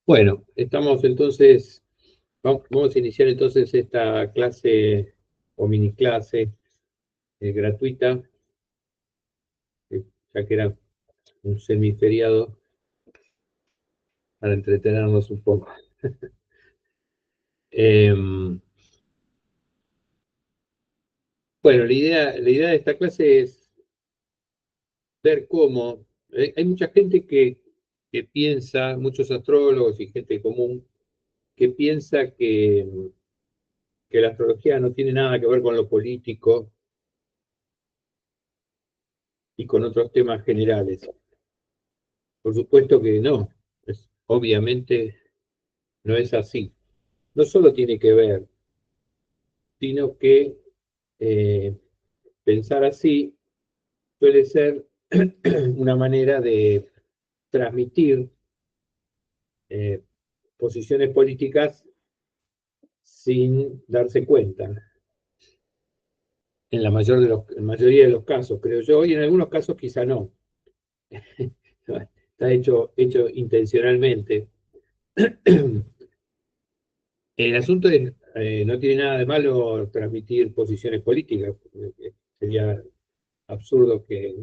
Bueno, estamos entonces, vamos a iniciar entonces esta clase o mini clase gratuita, ya que era un semiferiado, para entretenernos un poco. Bueno, la idea de esta clase es ver cómo, hay mucha gente que piensa, muchos astrólogos y gente común, que piensa que la astrología no tiene nada que ver con lo político y con otros temas generales. Por supuesto que no, obviamente no es así. No solo tiene que ver, sino que eh, pensar así suele ser una manera de transmitir eh, posiciones políticas sin darse cuenta, en en mayoría de los casos, creo yo, y en algunos casos quizá no. Está hecho intencionalmente. El asunto es, no tiene nada de malo transmitir posiciones políticas. Sería absurdo que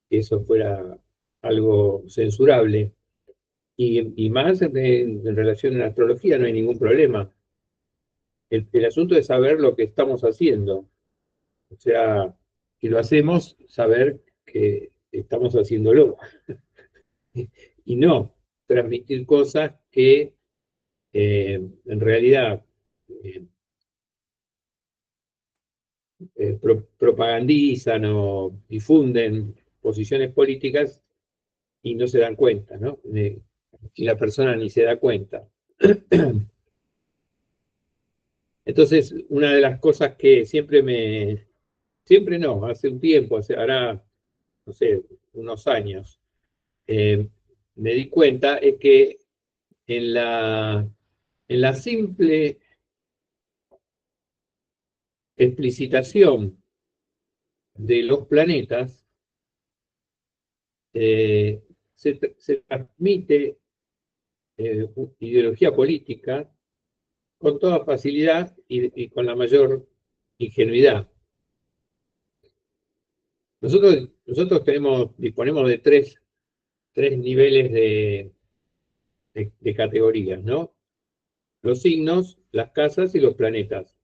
eso fuera algo censurable. Y más en relación a la astrología no hay ningún problema. El asunto es saber lo que estamos haciendo. O sea, si lo hacemos, saber que estamos haciéndolo. Y no transmitir cosas que en realidad eh, propagandizan o difunden posiciones políticas y no se dan cuenta, ¿no? Y la persona ni se da cuenta. Entonces, una de las cosas que siempre no, hace un tiempo, hará, no sé, unos años, eh, me di cuenta es que en la simple explicitación de los planetas, eh, se transmite ideología política con toda facilidad y con la mayor ingenuidad. Nosotros disponemos de tres niveles de categorías, ¿no? Los signos, las casas y los planetas.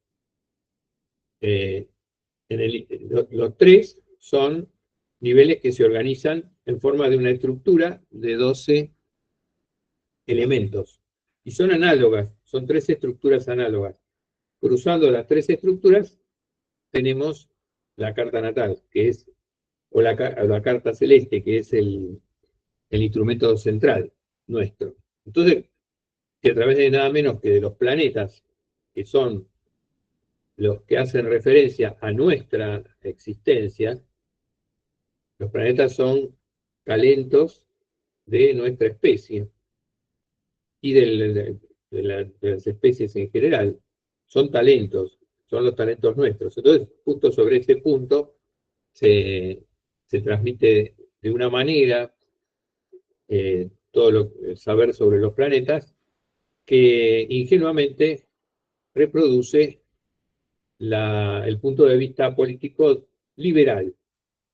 Eh, los tres son niveles que se organizan en forma de una estructura de 12 elementos. Y son análogas, son tres estructuras análogas. Cruzando las tres estructuras tenemos la carta natal, que es, o la carta celeste, que es el instrumento central nuestro. Entonces, que a través de nada menos que de los planetas, que son los que hacen referencia a nuestra existencia, los planetas son talentos de nuestra especie y de las especies en general. Son talentos, son los talentos nuestros. Entonces, justo sobre ese punto se transmite de una manera el saber sobre los planetas que ingenuamente reproduce el punto de vista político liberal,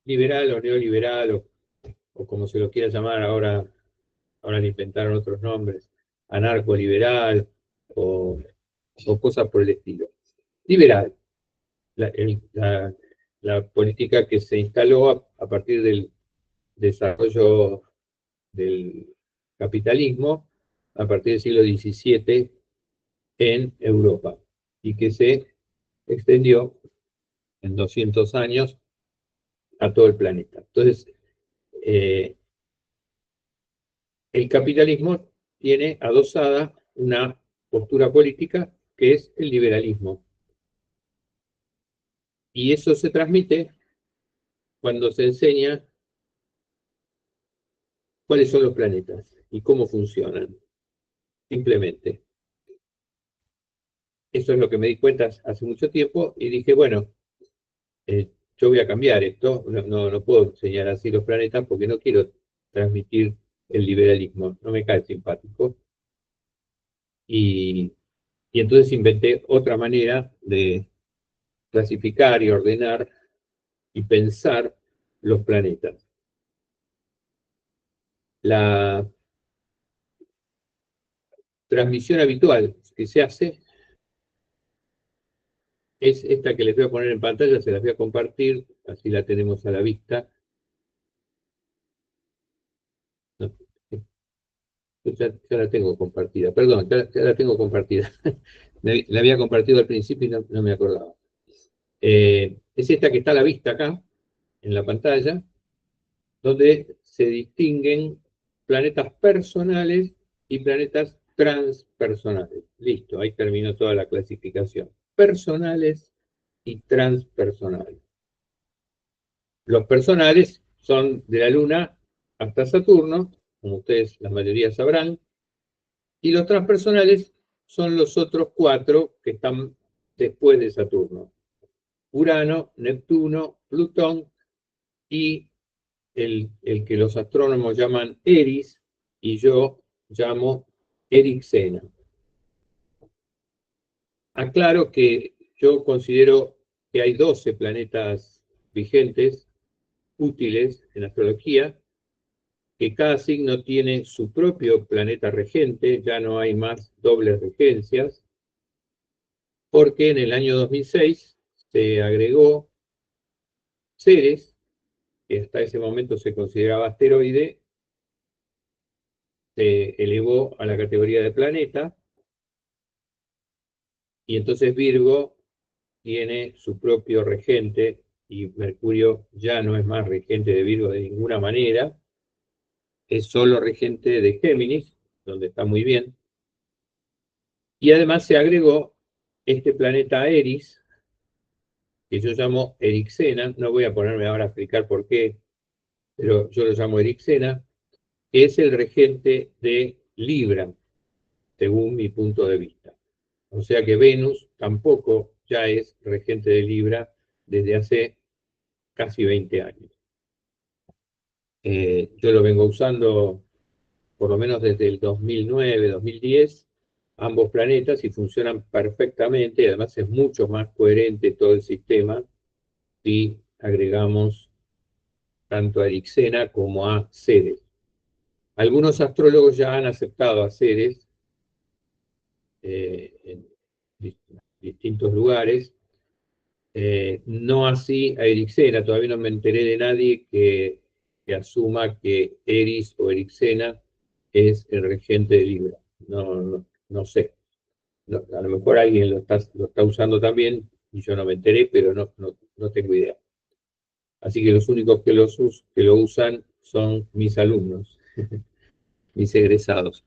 liberal o neoliberal, o como se lo quiera llamar ahora le inventaron otros nombres, anarcoliberal o, o cosas por el estilo. Liberal, la, la política que se instaló a partir del desarrollo del capitalismo a partir del siglo XVII en Europa y que se extendió en 200 años a todo el planeta. Entonces, eh, el capitalismo tiene adosada una postura política que es el liberalismo. Y eso se transmite cuando se enseña cuáles son los planetas y cómo funcionan, simplemente. Eso es lo que me di cuenta hace mucho tiempo y dije, bueno, yo voy a cambiar esto, no puedo enseñar así los planetas porque no quiero transmitir el liberalismo, no me cae simpático. y entonces inventé otra manera de clasificar y ordenar y pensar los planetas. La transmisión habitual que se hace es esta que les voy a poner en pantalla, se las voy a compartir, así la tenemos a la vista. No, ya la tengo compartida, perdón, ya la tengo compartida. La había compartido al principio y no me acordaba. Es esta que está a la vista acá, en la pantalla, donde se distinguen planetas personales y planetas transpersonales. Listo, ahí terminó toda la clasificación. Personales y transpersonales. Los personales son de la Luna hasta Saturno, como ustedes la mayoría sabrán, y los transpersonales son los otros 4 que están después de Saturno. Urano, Neptuno, Plutón y el que los astrónomos llaman Eris y yo llamo Erixena. Aclaro que yo considero que hay 12 planetas vigentes, útiles en astrología, que cada signo tiene su propio planeta regente, ya no hay más dobles regencias, porque en el año 2006 se agregó Ceres, que hasta ese momento se consideraba asteroide, se elevó a la categoría de planeta, y entonces Virgo tiene su propio regente, y Mercurio ya no es más regente de Virgo de ninguna manera, es solo regente de Géminis, donde está muy bien, y además se agregó este planeta Eris, que yo llamo Erixena, no voy a ponerme ahora a explicar por qué, pero yo lo llamo Erixena, que es el regente de Libra, según mi punto de vista. O sea que Venus tampoco ya es regente de Libra desde hace casi 20 años. Yo lo vengo usando por lo menos desde el 2009, 2010, ambos planetas, y funcionan perfectamente, y además es mucho más coherente todo el sistema si agregamos tanto a Erixena como a Ceres. Algunos astrólogos ya han aceptado a Ceres en distintos lugares, no así a Erixena. Todavía no me enteré de nadie que asuma que Eris o Erixena es el regente de Libra. No sé. No, a lo mejor alguien lo está usando también y yo no me enteré, pero no tengo idea. Así que los únicos que lo usan son mis alumnos, mis egresados.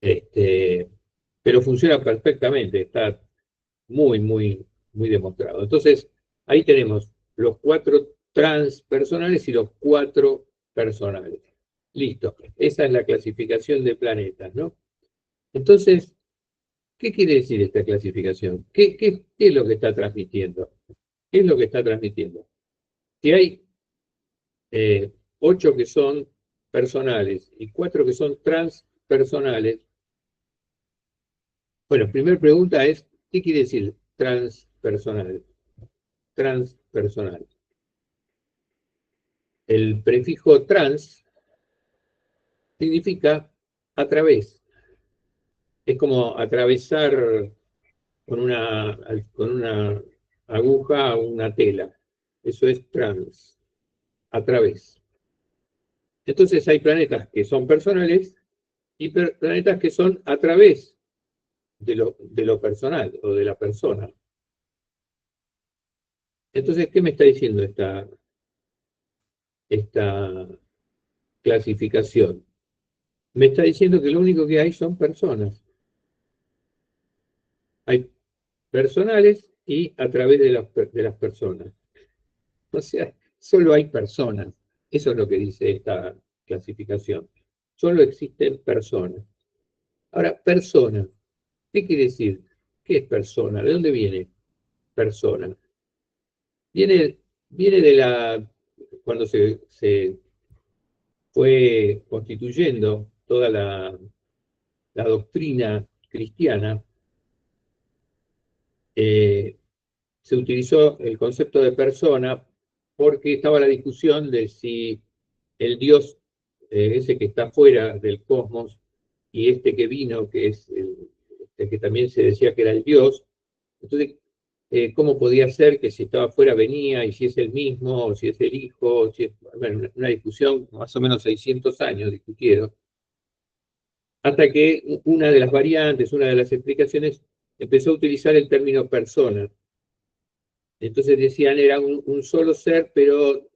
Pero funciona perfectamente, está muy demostrado. Entonces, ahí tenemos los 4 transpersonales y los 4 personales. Listo, esa es la clasificación de planetas, ¿no? Entonces, ¿qué quiere decir esta clasificación? ¿Qué es lo que está transmitiendo? ¿Qué es lo que está transmitiendo? Si hay 8 que son personales y 4 que son transpersonales, bueno, primera pregunta es, ¿qué quiere decir transpersonal? Transpersonal. El prefijo trans significa a través. Es como atravesar con una aguja una tela. Eso es trans, a través. Entonces hay planetas que son personales y planetas que son a través de lo personal o de la persona. Entonces, ¿qué me está diciendo esta clasificación? Me está diciendo que lo único que hay son personas. Hay personales y a través de las personas. O sea, solo hay personas. Eso es lo que dice esta clasificación. Solo existen personas. Ahora, persona, ¿qué quiere decir? ¿Qué es persona? ¿De dónde viene persona? Viene cuando se fue constituyendo toda la doctrina cristiana, se utilizó el concepto de persona porque estaba la discusión de si el Dios, ese que está fuera del cosmos, y este que vino, que es el que también se decía que era el Dios, entonces, ¿cómo podía ser que si estaba fuera venía, y si es el mismo, o si es el Hijo, o si es, bueno, una discusión, más o menos 600 años discutieron, hasta que una de las variantes, una de las explicaciones, empezó a utilizar el término persona. Entonces decían era un solo ser, pero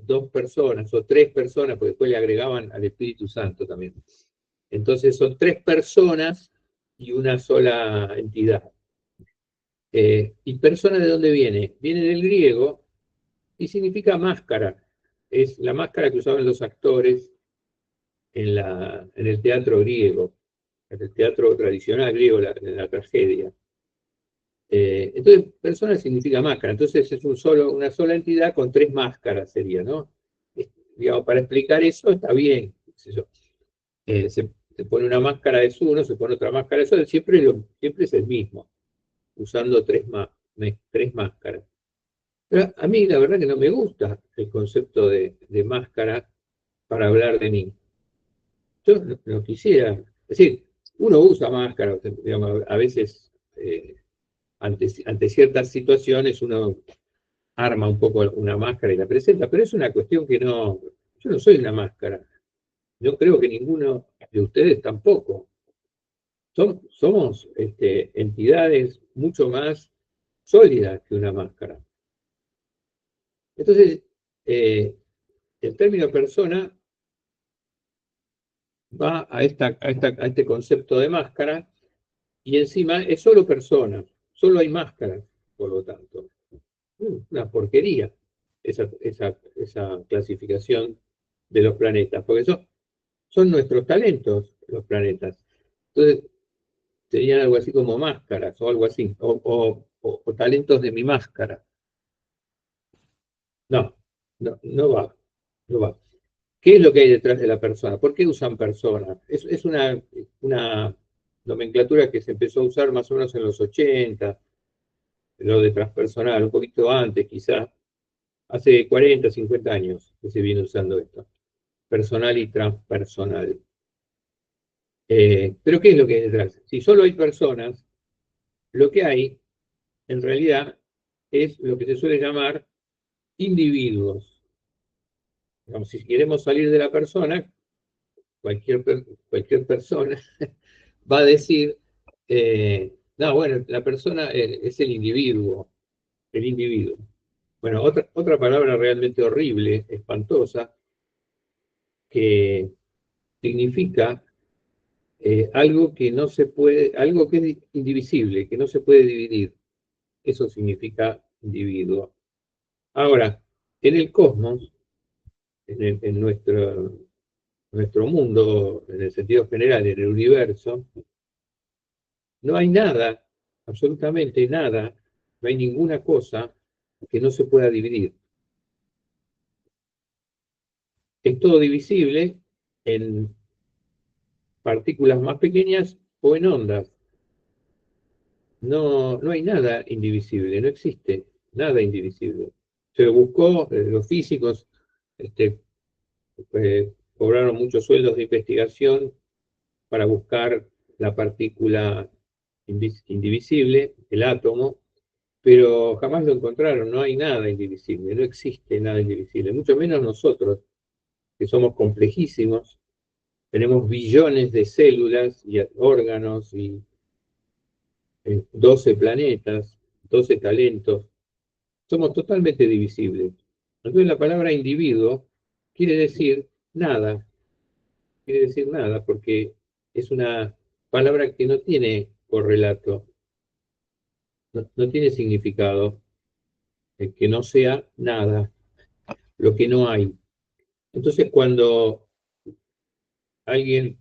dos personas o tres personas, porque después le agregaban al Espíritu Santo también. Entonces son tres personas y una sola entidad. ¿Y persona de dónde viene? Viene del griego y significa máscara. Es la máscara que usaban los actores en el teatro griego, en el teatro tradicional griego, en la tragedia. Entonces, persona significa máscara. Entonces es una sola entidad con tres máscaras sería, ¿no? Digamos, para explicar eso está bien. Se pone una máscara de uno, se pone otra máscara de otro, siempre es el mismo, usando tres máscaras. Pero a mí la verdad que no me gusta el concepto de máscara para hablar de mí. Yo no quisiera, es decir, uno usa máscara, digamos, a veces ante ciertas situaciones uno arma un poco una máscara y la presenta, pero es una cuestión que no, yo no soy una máscara, yo creo que ninguno de ustedes tampoco. Somos entidades mucho más sólidas que una máscara. Entonces, el término persona va a este concepto de máscara y encima es solo persona, solo hay máscaras, por lo tanto. Una porquería esa clasificación de los planetas, porque son nuestros talentos los planetas. Entonces, serían algo así como máscaras o algo así, o talentos de mi máscara. No, no va, no va. ¿Qué es lo que hay detrás de la persona? ¿Por qué usan personas? Es una nomenclatura que se empezó a usar más o menos en los 80, lo de transpersonal, un poquito antes quizás, hace 40, 50 años que se viene usando esto, personal y transpersonal. Pero ¿qué es lo que hay detrás? Si solo hay personas, lo que hay en realidad es lo que se suele llamar individuos. Digamos, si queremos salir de la persona, cualquier, cualquier persona va a decir, no, bueno, la persona es el individuo, el individuo. Bueno, otra palabra realmente horrible, espantosa, que significa algo que no se puede, algo que es indivisible, que no se puede dividir. Eso significa individuo. Ahora, en el cosmos, en nuestro mundo, en el sentido general, en el universo, no hay nada, absolutamente nada, no hay ninguna cosa que no se pueda dividir. Es todo divisible en partículas más pequeñas o en ondas. No hay nada indivisible, no existe nada indivisible. Se buscó, los físicos cobraron muchos sueldos de investigación para buscar la partícula indivisible, el átomo, pero jamás lo encontraron, no hay nada indivisible, no existe nada indivisible, mucho menos nosotros, que somos complejísimos, tenemos billones de células y órganos y 12 planetas, 12 talentos, somos totalmente divisibles. Entonces la palabra individuo quiere decir nada, porque es una palabra que no tiene correlato, no tiene significado, que no sea nada, lo que no hay. Entonces cuando alguien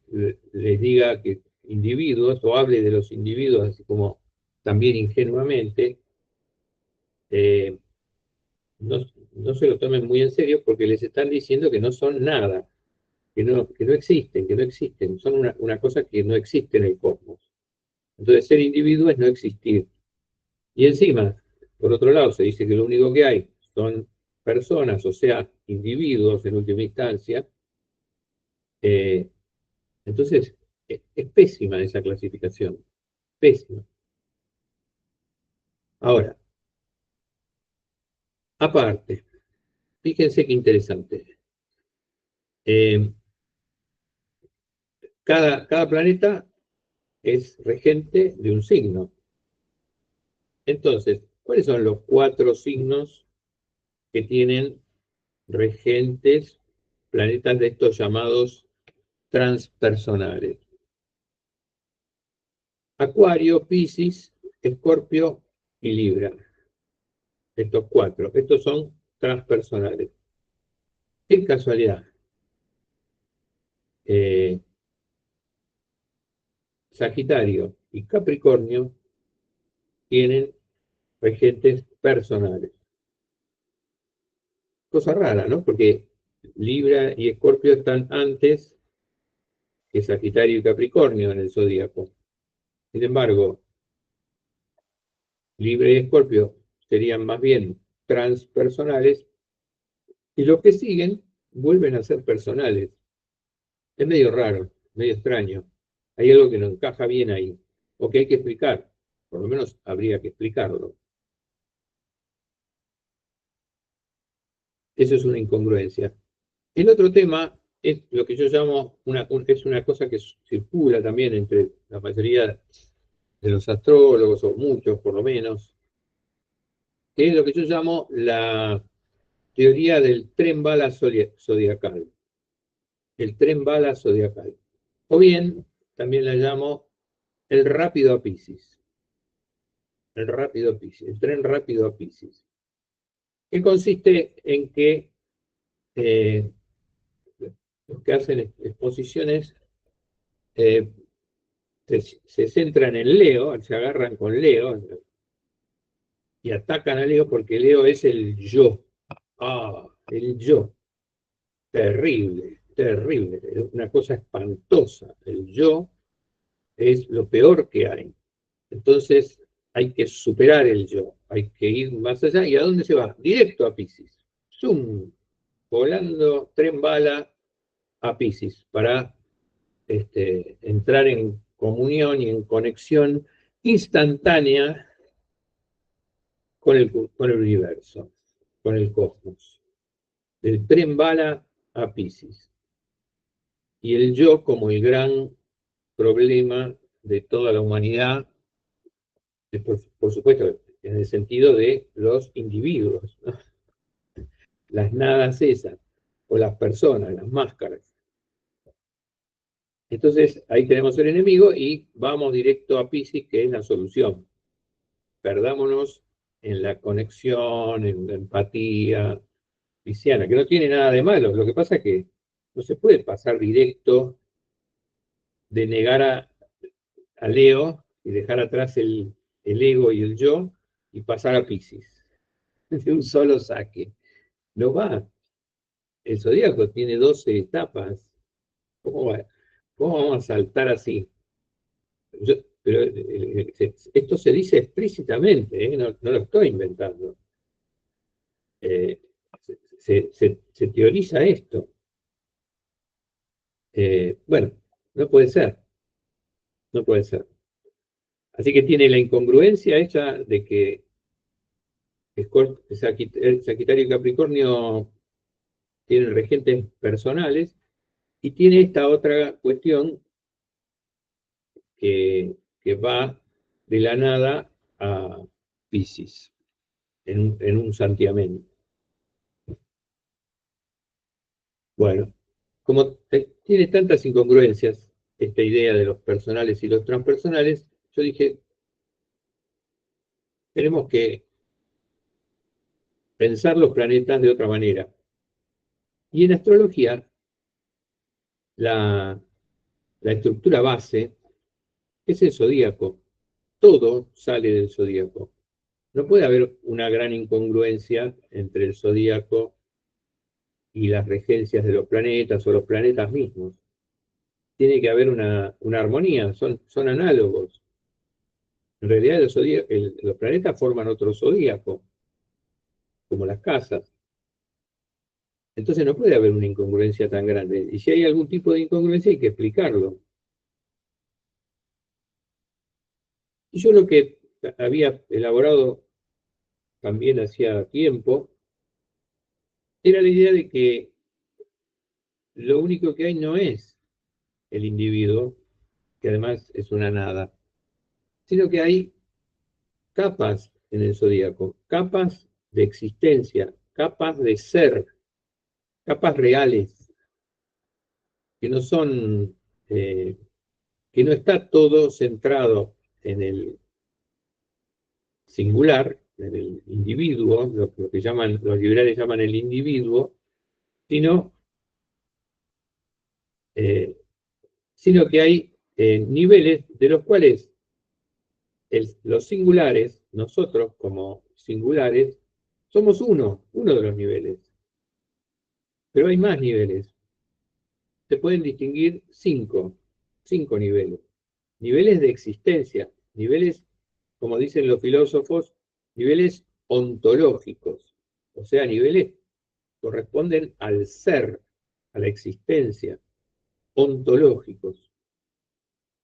les diga que individuos, o hable de los individuos así como también ingenuamente, eh, no, no se lo tomen muy en serio porque les están diciendo que no son nada, que no existen, son una cosa que no existe en el cosmos. Entonces, ser individuo es no existir. Y encima, por otro lado, se dice que lo único que hay son personas, o sea, individuos en última instancia. eh, entonces, es pésima esa clasificación, pésima. Ahora, aparte, fíjense qué interesante. Eh, cada planeta es regente de un signo. Entonces, ¿cuáles son los 4 signos que tienen regentes planetas de estos llamados transpersonales? Acuario, Piscis, Escorpio y Libra. Estos 4. Estos son transpersonales. Qué casualidad. Eh, Sagitario y Capricornio tienen regentes personales. Cosa rara, ¿no? Porque Libra y Escorpio están antes que Sagitario y Capricornio en el zodíaco. Sin embargo, Libra y Escorpio serían más bien transpersonales y los que siguen vuelven a ser personales. Es medio raro, medio extraño. Hay algo que no encaja bien ahí, o que hay que explicar. Por lo menos habría que explicarlo. Eso es una incongruencia. El otro tema es lo que yo llamo, es una cosa que circula también entre la mayoría de los astrólogos, o muchos por lo menos, que es lo que yo llamo la teoría del tren bala zodiacal. El tren bala zodiacal. O bien, también la llamo el rápido a Piscis. El rápido a Piscis, el tren rápido a Piscis. Que consiste en que eh, los que hacen exposiciones eh, se centran en Leo, se agarran con Leo y atacan a Leo porque Leo es el yo. Ah, el yo. Terrible, terrible. Una cosa espantosa. El yo es lo peor que hay. Entonces hay que superar el yo, hay que ir más allá. ¿Y a dónde se va? Directo a Piscis. Zoom, volando tren bala a Piscis para entrar en comunión y en conexión instantánea con el universo, con el cosmos. Del tren bala a Piscis. Y el yo como el gran problema de toda la humanidad, por supuesto, en el sentido de los individuos, ¿no? Las nadas esas, o las personas, las máscaras. Entonces ahí tenemos el enemigo y vamos directo a Piscis, que es la solución. Perdámonos en la conexión, en la empatía pisciana, que no tiene nada de malo. Lo que pasa es que no se puede pasar directo de negar a Leo y dejar atrás el ego y el yo y pasar a Piscis de un solo saque. No va. El zodíaco tiene 12 etapas. ¿Cómo, va? ¿Cómo vamos a saltar así? Pero esto se dice explícitamente, ¿eh? No, no lo estoy inventando. Eh, se teoriza esto. Bueno, no puede ser, no puede ser. Así que tiene la incongruencia esa de que Sagitario y Capricornio tienen regentes personales y tiene esta otra cuestión que va de la nada a Piscis, en un santiamén. Bueno, como tiene tantas incongruencias esta idea de los personales y los transpersonales, yo dije, tenemos que pensar los planetas de otra manera. Y en astrología, la, la estructura base es el zodíaco. Todo sale del zodíaco. No puede haber una gran incongruencia entre el zodíaco y las regencias de los planetas o los planetas mismos. Tiene que haber una armonía, son análogos. En realidad los planetas forman otro zodíaco, como las casas. Entonces no puede haber una incongruencia tan grande. Y si hay algún tipo de incongruencia hay que explicarlo. Y yo lo que había elaborado también hacía tiempo era la idea de que lo único que hay no es el individuo, que además es una nada, sino que hay capas en el zodíaco, capas de existencia, capas de ser, capas reales, que no son, que no está todo centrado en el singular, en el individuo, lo que llaman, los liberales llaman el individuo, sino, eh, sino que hay niveles de los cuales los singulares, nosotros como singulares, somos uno de los niveles, pero hay más niveles. Se pueden distinguir cinco niveles. Niveles de existencia, niveles, como dicen los filósofos, niveles ontológicos, o sea, niveles corresponden al ser, a la existencia, ontológicos,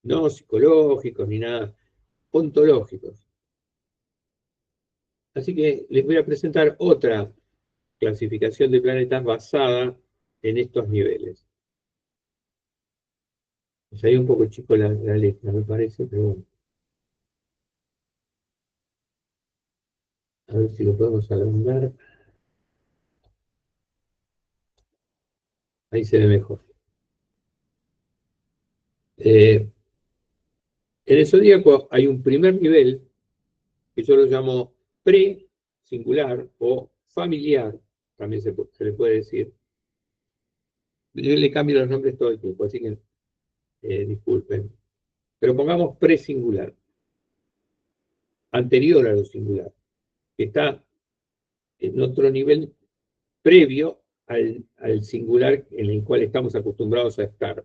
no psicológicos ni nada, ontológicos. Así que les voy a presentar otra clasificación de planetas basada en estos niveles. Pues ahí un poco chico la letra, me parece, pero bueno. A ver si lo podemos agrandar. Ahí se ve mejor. En el zodíaco hay un primer nivel que yo lo llamo pre-singular o familiar, también se le puede decir. Yo le cambio los nombres todo el tiempo, así que disculpen. Pero pongamos pre-singular, anterior a lo singular, que está en otro nivel previo al singular en el cual estamos acostumbrados a estar.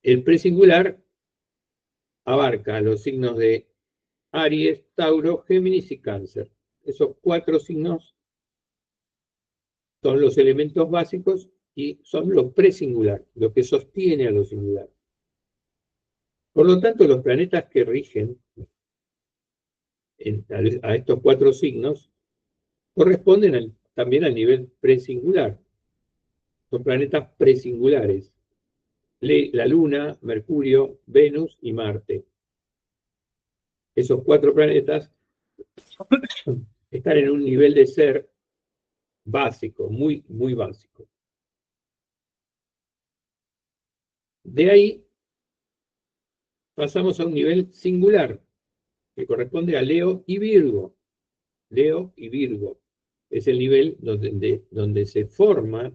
El presingular abarca los signos de Aries, Tauro, Géminis y Cáncer. Esos 4 signos son los elementos básicos y son lo presingular, lo que sostiene a lo singular. Por lo tanto, los planetas que rigen a estos 4 signos corresponden también al nivel presingular. Son planetas presingulares. La Luna, Mercurio, Venus y Marte. Esos 4 planetas están en un nivel de ser básico, muy, muy básico. De ahí pasamos a un nivel singular, que corresponde a Leo y Virgo. Leo y Virgo es el nivel donde se forma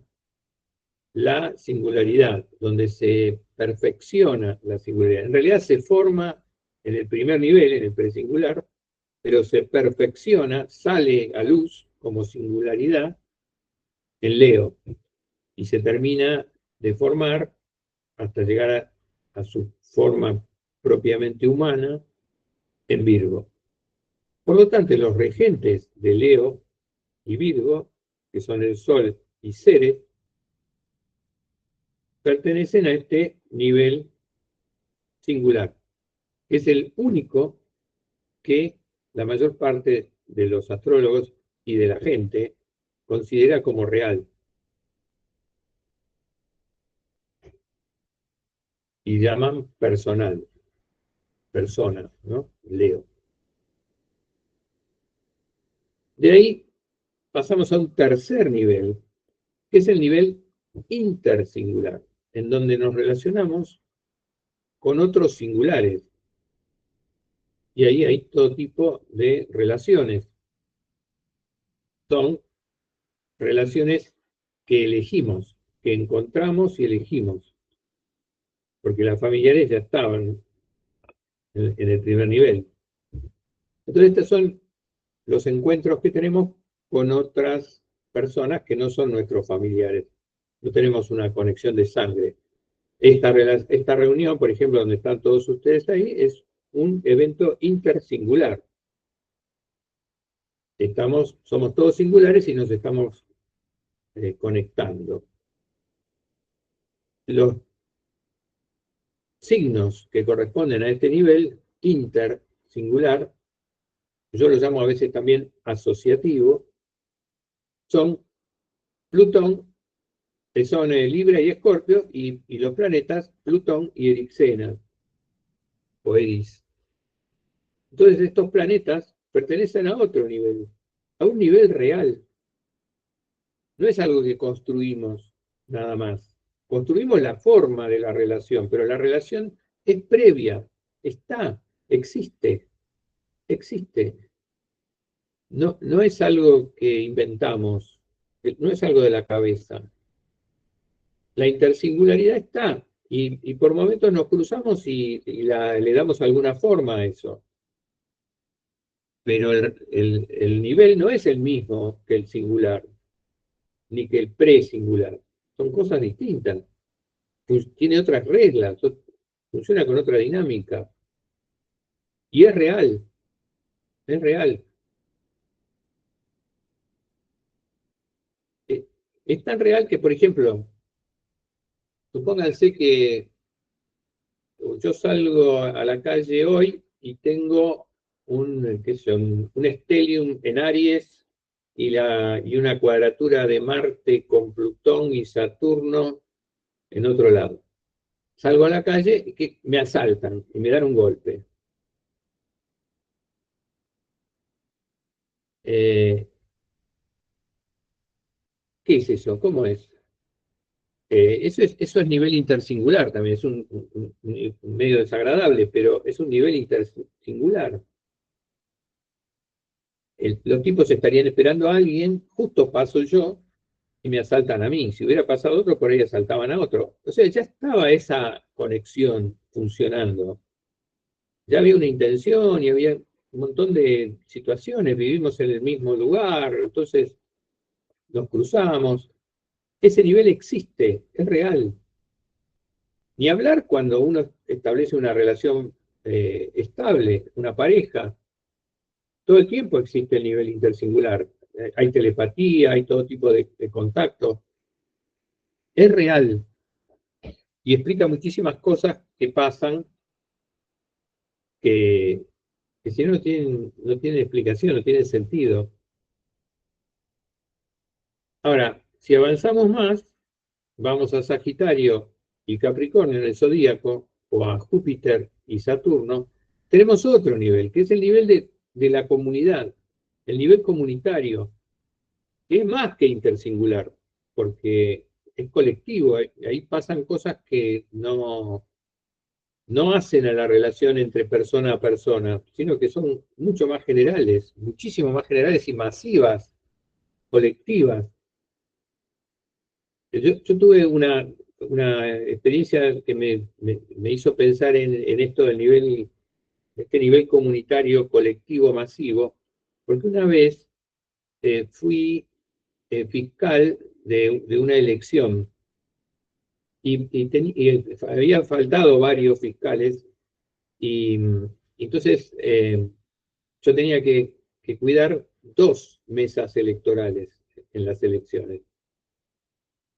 la singularidad, donde se perfecciona la singularidad. En realidad se forma en el primer nivel, en el presingular, pero se perfecciona, sale a luz como singularidad en Leo y se termina de formar hasta llegar a su forma propiamente humana en Virgo. Por lo tanto, los regentes de Leo y Virgo, que son el Sol y Ceres, pertenecen a este nivel singular, que es el único que la mayor parte de los astrólogos y de la gente considera como real y llaman personal, persona, ¿no? Leo. De ahí pasamos a un tercer nivel, que es el nivel intersingular, en donde nos relacionamos con otros singulares. Y ahí hay todo tipo de relaciones. Son relaciones que elegimos, que encontramos y elegimos, porque las familiares ya estaban en el primer nivel. Entonces, estos son los encuentros que tenemos con otras personas que no son nuestros familiares. No tenemos una conexión de sangre. Esta reunión, por ejemplo, donde están todos ustedes ahí, es un evento intersingular. Somos todos singulares y nos estamos conectando. Los signos que corresponden a este nivel intersingular, yo lo llamo a veces también asociativo, son Plutón, que son Libra y Escorpio, y los planetas Plutón y Erixena, o Eris. Entonces estos planetas pertenecen a otro nivel, a un nivel real. No es algo que construimos nada más. Construimos la forma de la relación, pero la relación es previa, está, existe, existe. No, no es algo que inventamos, no es algo de la cabeza. La intersingularidad está, y por momentos nos cruzamos y le damos alguna forma a eso. Pero el nivel no es el mismo que el singular, ni que el presingular. Son cosas distintas. Tiene otras reglas, funciona con otra dinámica. Y es real, es real. Es tan real que, por ejemplo, supónganse que yo salgo a la calle hoy y tengo qué sé, un stellium en Aries y una cuadratura de Marte con Plutón y Saturno en otro lado. Salgo a la calle y que me asaltan y me dan un golpe. Eh, ¿Qué es eso? ¿Cómo es? Eso es nivel intersingular también, es un medio desagradable, pero es un nivel intersingular. Los tipos estarían esperando a alguien, justo paso yo y me asaltan a mí. Si hubiera pasado otro, por ahí asaltaban a otro. O sea, ya estaba esa conexión funcionando. Ya había una intención y había un montón de situaciones, vivimos en el mismo lugar, entonces nos cruzamos. Ese nivel existe, es real. Ni hablar cuando uno establece una relación estable, una pareja. Todo el tiempo existe el nivel intersingular. Hay telepatía, hay todo tipo de contacto. Es real y explica muchísimas cosas que pasan que, que si no, no tienen explicación, no tienen sentido. Ahora, si avanzamos más, vamos a Sagitario y Capricornio en el zodíaco, o a Júpiter y Saturno, tenemos otro nivel, que es el nivel de la comunidad, el nivel comunitario, que es más que intersingular, porque es colectivo, ahí pasan cosas que no hacen a la relación entre persona a persona, sino que son mucho más generales, muchísimo más generales y masivas, colectivas. Yo tuve una experiencia que me hizo pensar en esto del nivel, este nivel comunitario, colectivo, masivo, porque una vez fui fiscal de una elección y había faltado varios fiscales y entonces yo tenía que cuidar dos mesas electorales en las elecciones,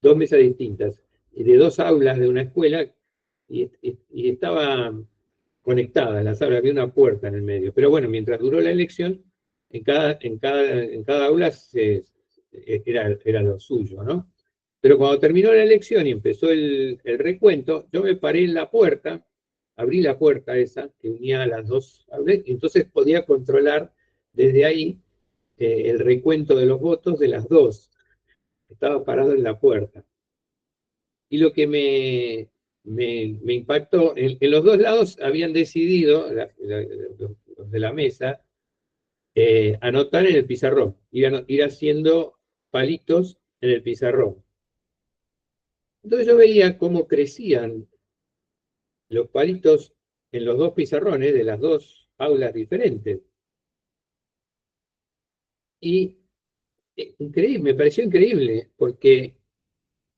dos mesas distintas, y de dos aulas de una escuela, y estaba conectada, las aulas, había una puerta en el medio. Pero bueno, mientras duró la elección, en cada aula era lo suyo, ¿no? Pero cuando terminó la elección y empezó el recuento, yo me paré en la puerta, abrí la puerta esa que unía a las dos aulas, y entonces podía controlar desde ahí el recuento de los votos de las dos. Estaba parado en la puerta. Y lo que me impactó, en los dos lados habían decidido, los de la mesa, anotar en el pizarrón, ir haciendo palitos en el pizarrón. Entonces yo veía cómo crecían los palitos en los dos pizarrones de las dos aulas diferentes. Y increíble, me pareció increíble, porque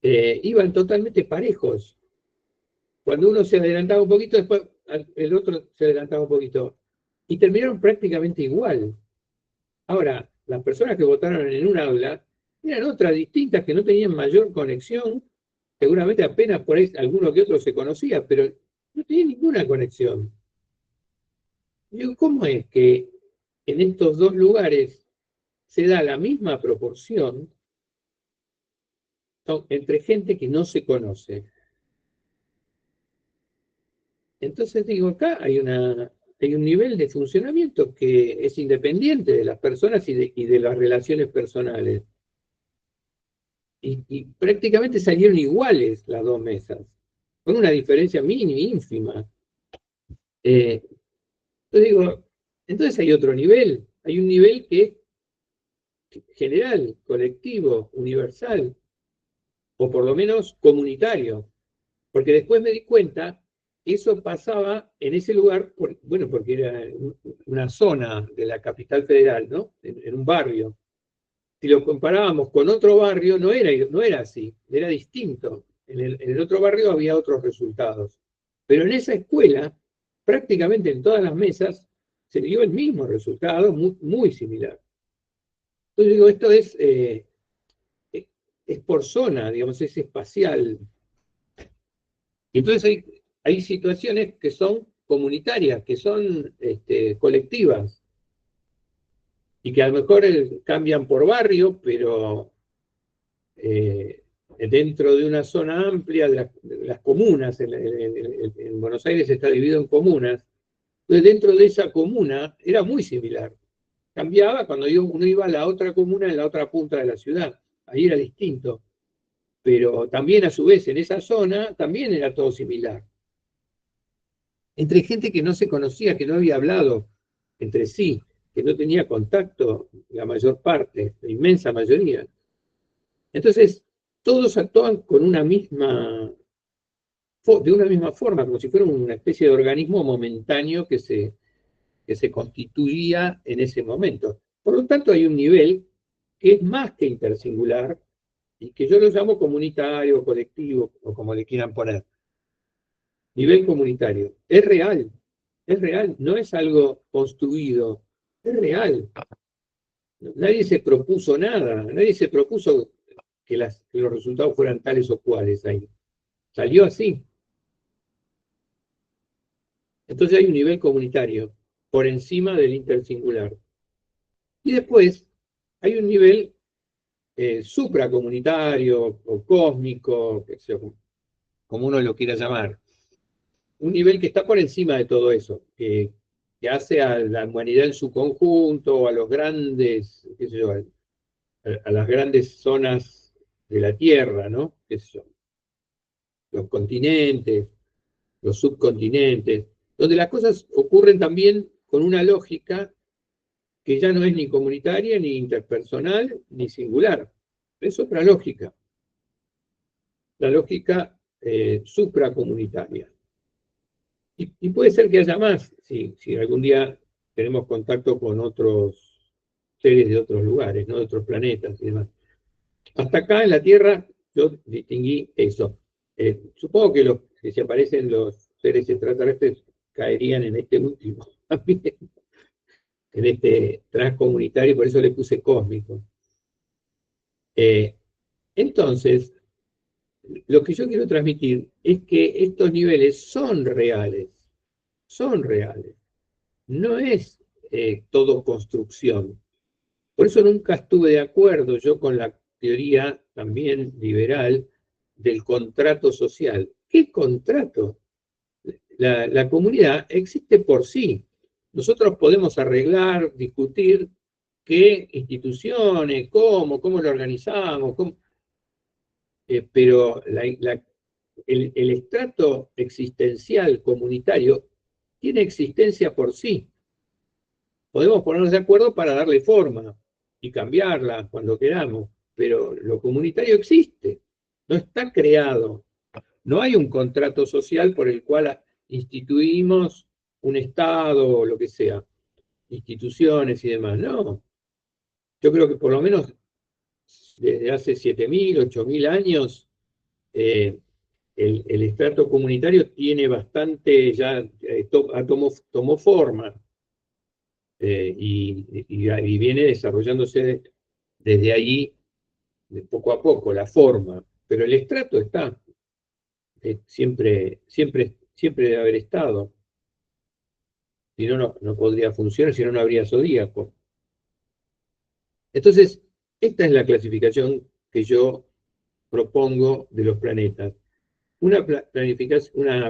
iban totalmente parejos. Cuando uno se adelantaba un poquito, después el otro se adelantaba un poquito, y terminaron prácticamente igual. Ahora, las personas que votaron en un aula eran otras distintas que no tenían mayor conexión, seguramente apenas por ahí alguno que otro se conocía, pero no tenía ninguna conexión. Digo, ¿cómo es que en estos dos lugares se da la misma proporción entre gente que no se conoce? Entonces digo, acá hay un nivel de funcionamiento que es independiente de las personas y de las relaciones personales. Y prácticamente salieron iguales las dos mesas, con una diferencia mínima, ínfima. Eh, yo digo, entonces hay un nivel que es general, colectivo, universal, o por lo menos comunitario, porque después me di cuenta que eso pasaba en ese lugar, bueno, porque era una zona de la capital federal, ¿no? En un barrio. Si lo comparábamos con otro barrio, no era así, era distinto. En el otro barrio había otros resultados. Pero en esa escuela, prácticamente en todas las mesas, se dio el mismo resultado, muy, muy similar. Entonces digo, es por zona, digamos, es espacial. Entonces hay situaciones que son comunitarias, que son colectivas, y que a lo mejor cambian por barrio, pero dentro de una zona amplia de las comunas, en Buenos Aires está dividido en comunas, entonces dentro de esa comuna era muy similar. Cambiaba cuando uno iba a la otra comuna en la otra punta de la ciudad, ahí era distinto, pero también a su vez en esa zona también era todo similar. Entre gente que no se conocía, que no había hablado entre sí, que no tenía contacto, la mayor parte, la inmensa mayoría. Entonces, todos actúan con de una misma forma, como si fuera una especie de organismo momentáneo que se constituía en ese momento. Por lo tanto, hay un nivel que es más que intersingular y que yo lo llamo comunitario, colectivo, o como le quieran poner. Nivel comunitario. Es real, no es algo construido, es real. Nadie se propuso nada, nadie se propuso que los resultados fueran tales o cuales ahí. Salió así. Entonces hay un nivel comunitario por encima del intersingular. Y después hay un nivel supracomunitario o cósmico, como uno lo quiera llamar. Un nivel que está por encima de todo eso, que hace a la humanidad en su conjunto, a los grandes, qué sé yo, a las grandes zonas de la Tierra, ¿no? ¿Qué sé yo? Los continentes, los subcontinentes, donde las cosas ocurren también con una lógica que ya no es ni comunitaria, ni interpersonal, ni singular. Es otra lógica, la lógica supracomunitaria. Y puede ser que haya más, si algún día tenemos contacto con otros seres de otros lugares, ¿no? De otros planetas y demás. Hasta acá en la Tierra yo distinguí eso. Supongo que que si aparecen los seres extraterrestres caerían en este último, también, en este transcomunitario, por eso le puse cósmico. Eh, entonces, lo que yo quiero transmitir es que estos niveles son reales, son reales. No es todo construcción. Por eso nunca estuve de acuerdo yo con la teoría también liberal del contrato social. ¿Qué contrato? La comunidad existe por sí. Nosotros podemos arreglar, discutir qué instituciones, cómo lo organizamos, pero el estrato existencial comunitario tiene existencia por sí. Podemos ponernos de acuerdo para darle forma y cambiarla cuando queramos, pero lo comunitario existe, no está creado. No hay un contrato social por el cual instituimos un Estado o lo que sea, instituciones y demás. No, yo creo que por lo menos desde hace 7.000, 8.000 años, eh, el estrato comunitario tiene bastante, ya tomó forma, y viene desarrollándose desde ahí, de poco a poco, la forma, pero el estrato está, siempre debe haber estado, si no, no podría funcionar, si no, no habría zodíaco. Entonces, esta es la clasificación que yo propongo de los planetas. Una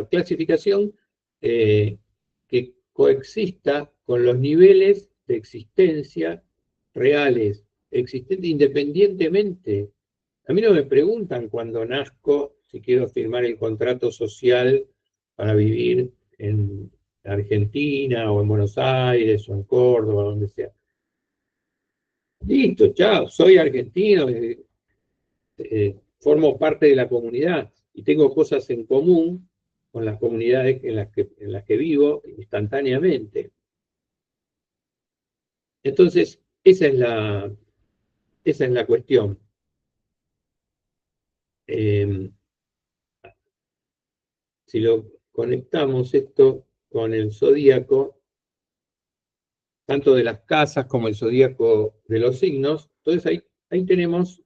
clasificación que coexista con los niveles de existencia reales, existentes independientemente. A mí no me preguntan cuando nazco si quiero firmar el contrato social para vivir en Argentina o en Buenos Aires o en Córdoba, donde sea. Listo, chao, soy argentino, formo parte de la comunidad y tengo cosas en común con las comunidades en las que vivo instantáneamente. Entonces, esa es la cuestión. Si lo conectamos esto con el zodíaco, tanto de las casas como el zodíaco de los signos, entonces ahí tenemos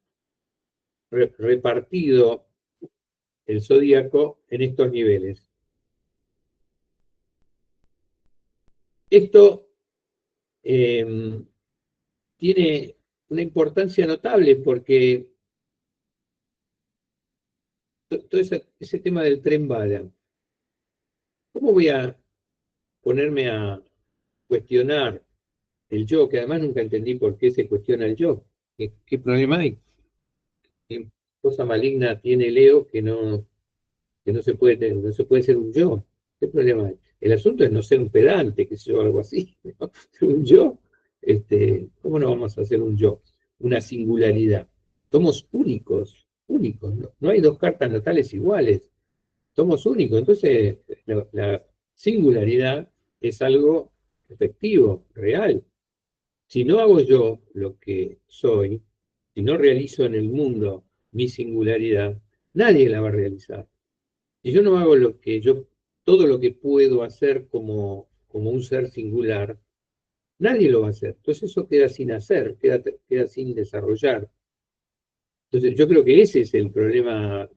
repartido el zodíaco en estos niveles. Esto tiene una importancia notable porque todo ese tema del tren bala, ¿cómo voy a ponerme a cuestionar el yo, que además nunca entendí por qué se cuestiona el yo? ¿Qué problema hay? ¿Qué cosa maligna tiene Leo que no se puede ser un yo? ¿Qué problema hay? El asunto es no ser un pedante, que sé yo, algo así, ¿no? Un yo, ¿cómo no vamos a hacer un yo? Una singularidad. Somos únicos, únicos, ¿no? No hay dos cartas natales iguales, somos únicos. Entonces, la singularidad es algo efectivo, real. Si no hago yo lo que soy, si no realizo en el mundo mi singularidad, nadie la va a realizar. Si yo no hago todo lo que puedo hacer como un ser singular, nadie lo va a hacer. Entonces eso queda sin hacer, queda sin desarrollar. Entonces yo creo que ese es el problema.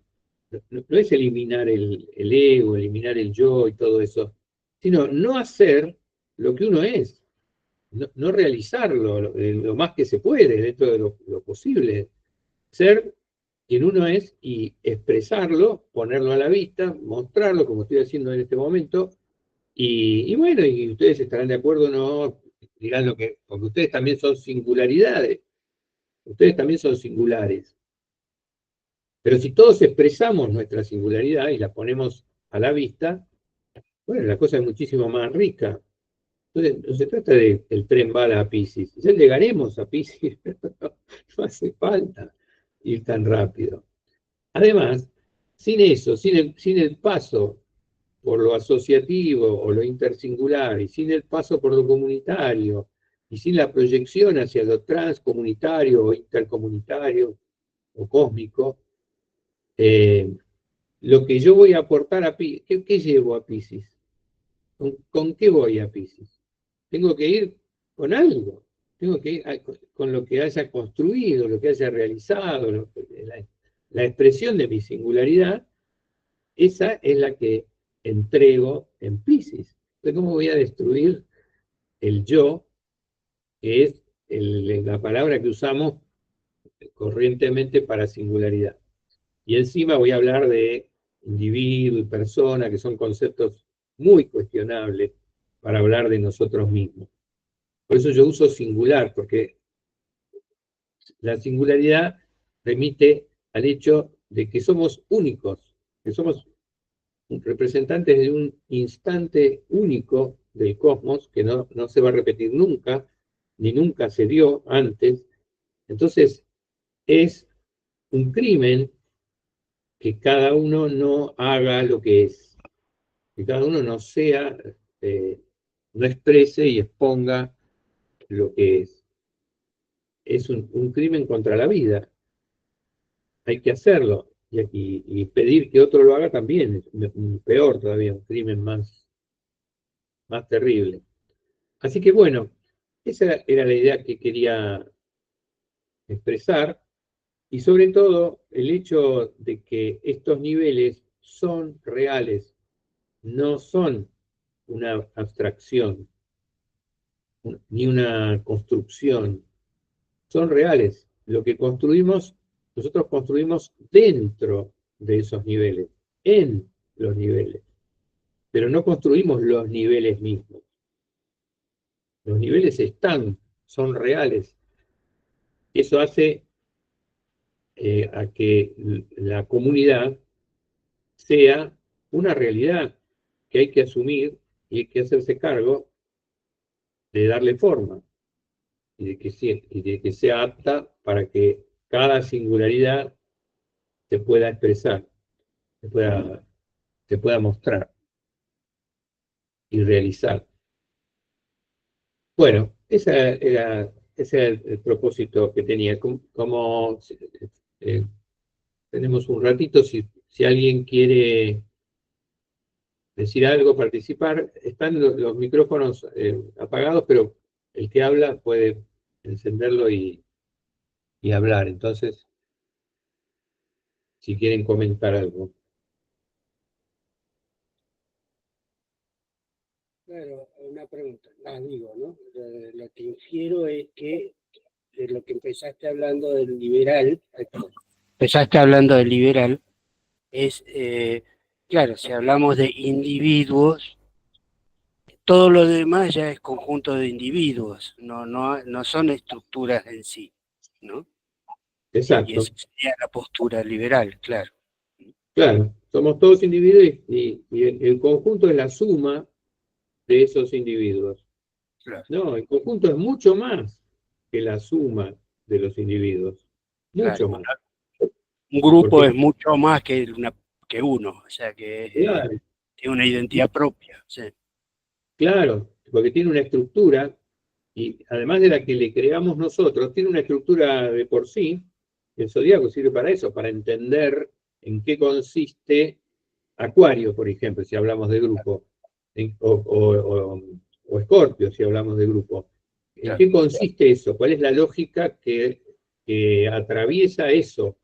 No es eliminar el ego, eliminar el yo y todo eso, sino no hacer lo que uno es, no realizarlo lo más que se puede dentro de lo posible. Ser quien uno es y expresarlo, ponerlo a la vista, mostrarlo como estoy haciendo en este momento, y bueno, y ustedes estarán de acuerdo o no, dirán porque ustedes también son singularidades, ustedes también son singulares. Pero si todos expresamos nuestra singularidad y la ponemos a la vista, bueno, la cosa es muchísimo más rica. Entonces, no se trata del tren bala a Piscis. Ya llegaremos a Piscis, no hace falta ir tan rápido. Además, sin eso, sin el paso por lo asociativo o lo intersingular, y sin el paso por lo comunitario, y sin la proyección hacia lo transcomunitario o intercomunitario o cósmico, lo que yo voy a aportar a Piscis, ¿qué llevo a Piscis? ¿Con qué voy a Piscis? Tengo que ir con algo, tengo que ir con lo que haya construido, lo que haya realizado, la expresión de mi singularidad, esa es la que entrego en Piscis. Entonces, ¿cómo voy a destruir el yo, que es la palabra que usamos corrientemente para singularidad? Y encima voy a hablar de individuo y persona, que son conceptos muy cuestionables para hablar de nosotros mismos. Por eso yo uso singular, porque la singularidad remite al hecho de que somos únicos, que somos representantes de un instante único del cosmos, que no se va a repetir nunca, ni nunca se dio antes. Entonces, es un crimen que cada uno no haga lo que es, que cada uno no sea, no exprese y exponga lo que es. Es un crimen contra la vida. Hay que hacerlo. y pedir que otro lo haga también es peor todavía, un crimen más terrible. Así que bueno, esa era la idea que quería expresar, y sobre todo el hecho de que estos niveles son reales, no son una abstracción ni una construcción, son reales. Lo que construimos, nosotros construimos dentro de esos niveles, en los niveles, pero no construimos los niveles mismos. Los niveles están, son reales. Eso hace a que la comunidad sea una realidad que hay que asumir y hay que hacerse cargo de darle forma y de que sea apta para que cada singularidad se pueda expresar, se pueda, se pueda mostrar y realizar. Bueno, ese era el propósito que tenía. Como eh, tenemos un ratito, si alguien quiere decir algo, participar, están los micrófonos apagados, pero el que habla puede encenderlo y hablar. Entonces, si quieren comentar algo. Claro, una pregunta, digo, ¿no? Lo que infiero es que de lo que empezaste hablando del liberal, es, claro, si hablamos de individuos, todo lo demás ya es conjunto de individuos, no son estructuras en sí, ¿no? Y Exacto, esa sería la postura liberal, claro. claro. Somos todos individuos y el conjunto es la suma de esos individuos. Claro, No, el conjunto es mucho más que la suma de los individuos. Mucho claro. más. Un grupo Porque, es mucho más que uno, o sea que claro, tiene una identidad propia. Sí, claro, porque tiene una estructura y además de la que le creamos nosotros, tiene una estructura de por sí. El zodíaco sirve para eso, para entender en qué consiste Acuario, por ejemplo, si hablamos de grupo, o Escorpio, si hablamos de grupo. ¿En claro, qué consiste eso? ¿Cuál es la lógica que atraviesa eso?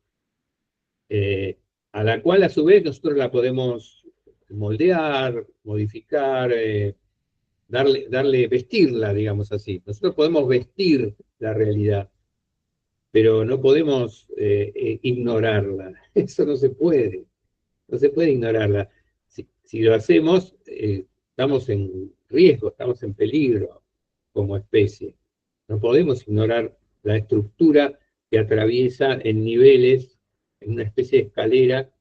A la cual a su vez nosotros la podemos moldear, modificar, vestirla, digamos así. Nosotros podemos vestir la realidad, pero no podemos ignorarla. Eso no se puede ignorarla. Si lo hacemos, estamos en riesgo, estamos en peligro como especie. No podemos ignorar la estructura que atraviesa en niveles, en una especie de escalera,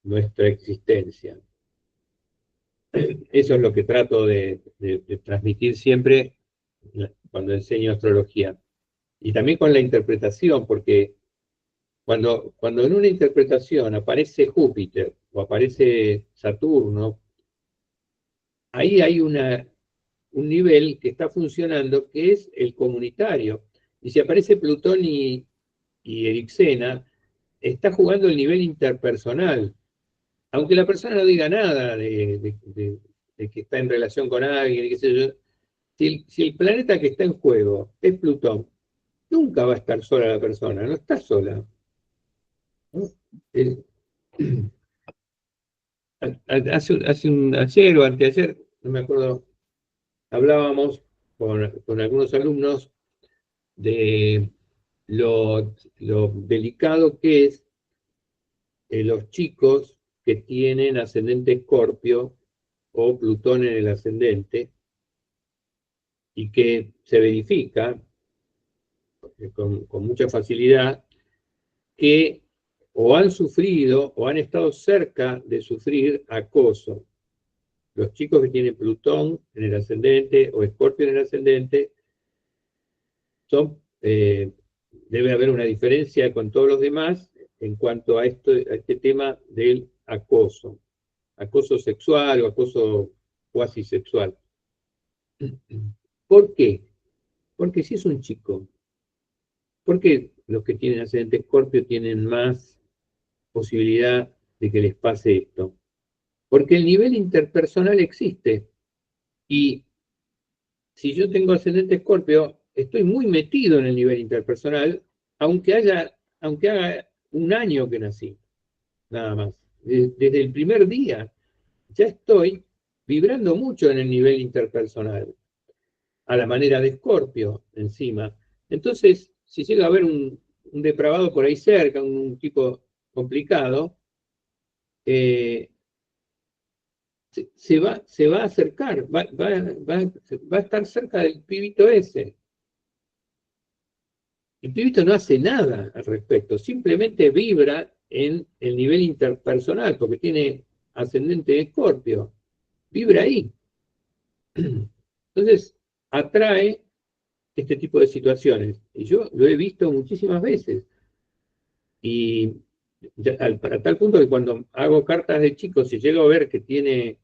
nuestra existencia. Eso es lo que trato de transmitir siempre cuando enseño astrología. Y también con la interpretación, porque cuando en una interpretación aparece Júpiter o aparece Saturno, ahí hay un nivel que está funcionando que es el comunitario. Y si aparece Plutón y Erixena, está jugando el nivel interpersonal. Aunque la persona no diga nada de que está en relación con alguien, qué sé yo, si el planeta que está en juego es Plutón, nunca va a estar sola la persona, no está sola. ¿No? El- ayer o anteayer, no me acuerdo, hablábamos con algunos alumnos de lo delicado que es los chicos que tienen ascendente Escorpio o Plutón en el ascendente y que se verifica con mucha facilidad que o han sufrido o han estado cerca de sufrir acoso. Los chicos que tienen Plutón en el ascendente o Escorpio en el ascendente son, debe haber una diferencia con todos los demás en cuanto a este tema del acoso sexual o acoso cuasi sexual. ¿Por qué? Porque si es un chico, ¿por qué los que tienen ascendente Escorpio tienen más posibilidad de que les pase esto. Porque el nivel interpersonal existe. Y si yo tengo ascendente Escorpio, estoy muy metido en el nivel interpersonal, aunque haga un año que nací, nada más. Desde el primer día ya estoy vibrando mucho en el nivel interpersonal, a la manera de Escorpio encima. Entonces, si llega a haber un depravado por ahí cerca, un tipo complicado, se va a acercar, va a estar cerca del pibito ese. El pibito no hace nada al respecto, simplemente vibra en el nivel interpersonal, porque tiene ascendente de Escorpio, vibra ahí. Entonces, atrae este tipo de situaciones. Y yo lo he visto muchísimas veces. Y para tal punto que cuando hago cartas de chicos y llego a ver que tiene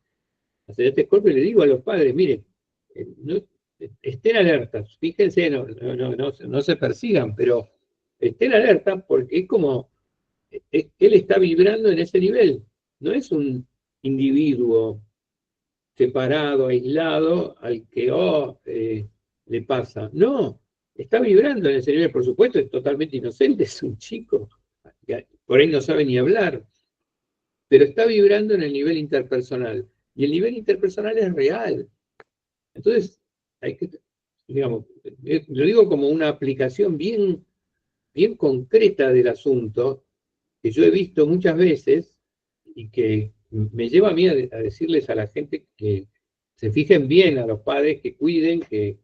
ascendente Escorpio, le digo a los padres, miren, estén alertas, fíjense, no se persigan, pero estén alertas porque es como, él está vibrando en ese nivel, no es un individuo separado, aislado, al que le pasa, no, está vibrando en ese nivel, por supuesto, es totalmente inocente, es un chico, por ahí no sabe ni hablar, pero está vibrando en el nivel interpersonal, y el nivel interpersonal es real. Entonces, hay que, digamos, lo digo como una aplicación bien, bien concreta del asunto, que yo he visto muchas veces y que me lleva a mí a decirles a la gente que se fijen bien, a los padres, que cuiden, que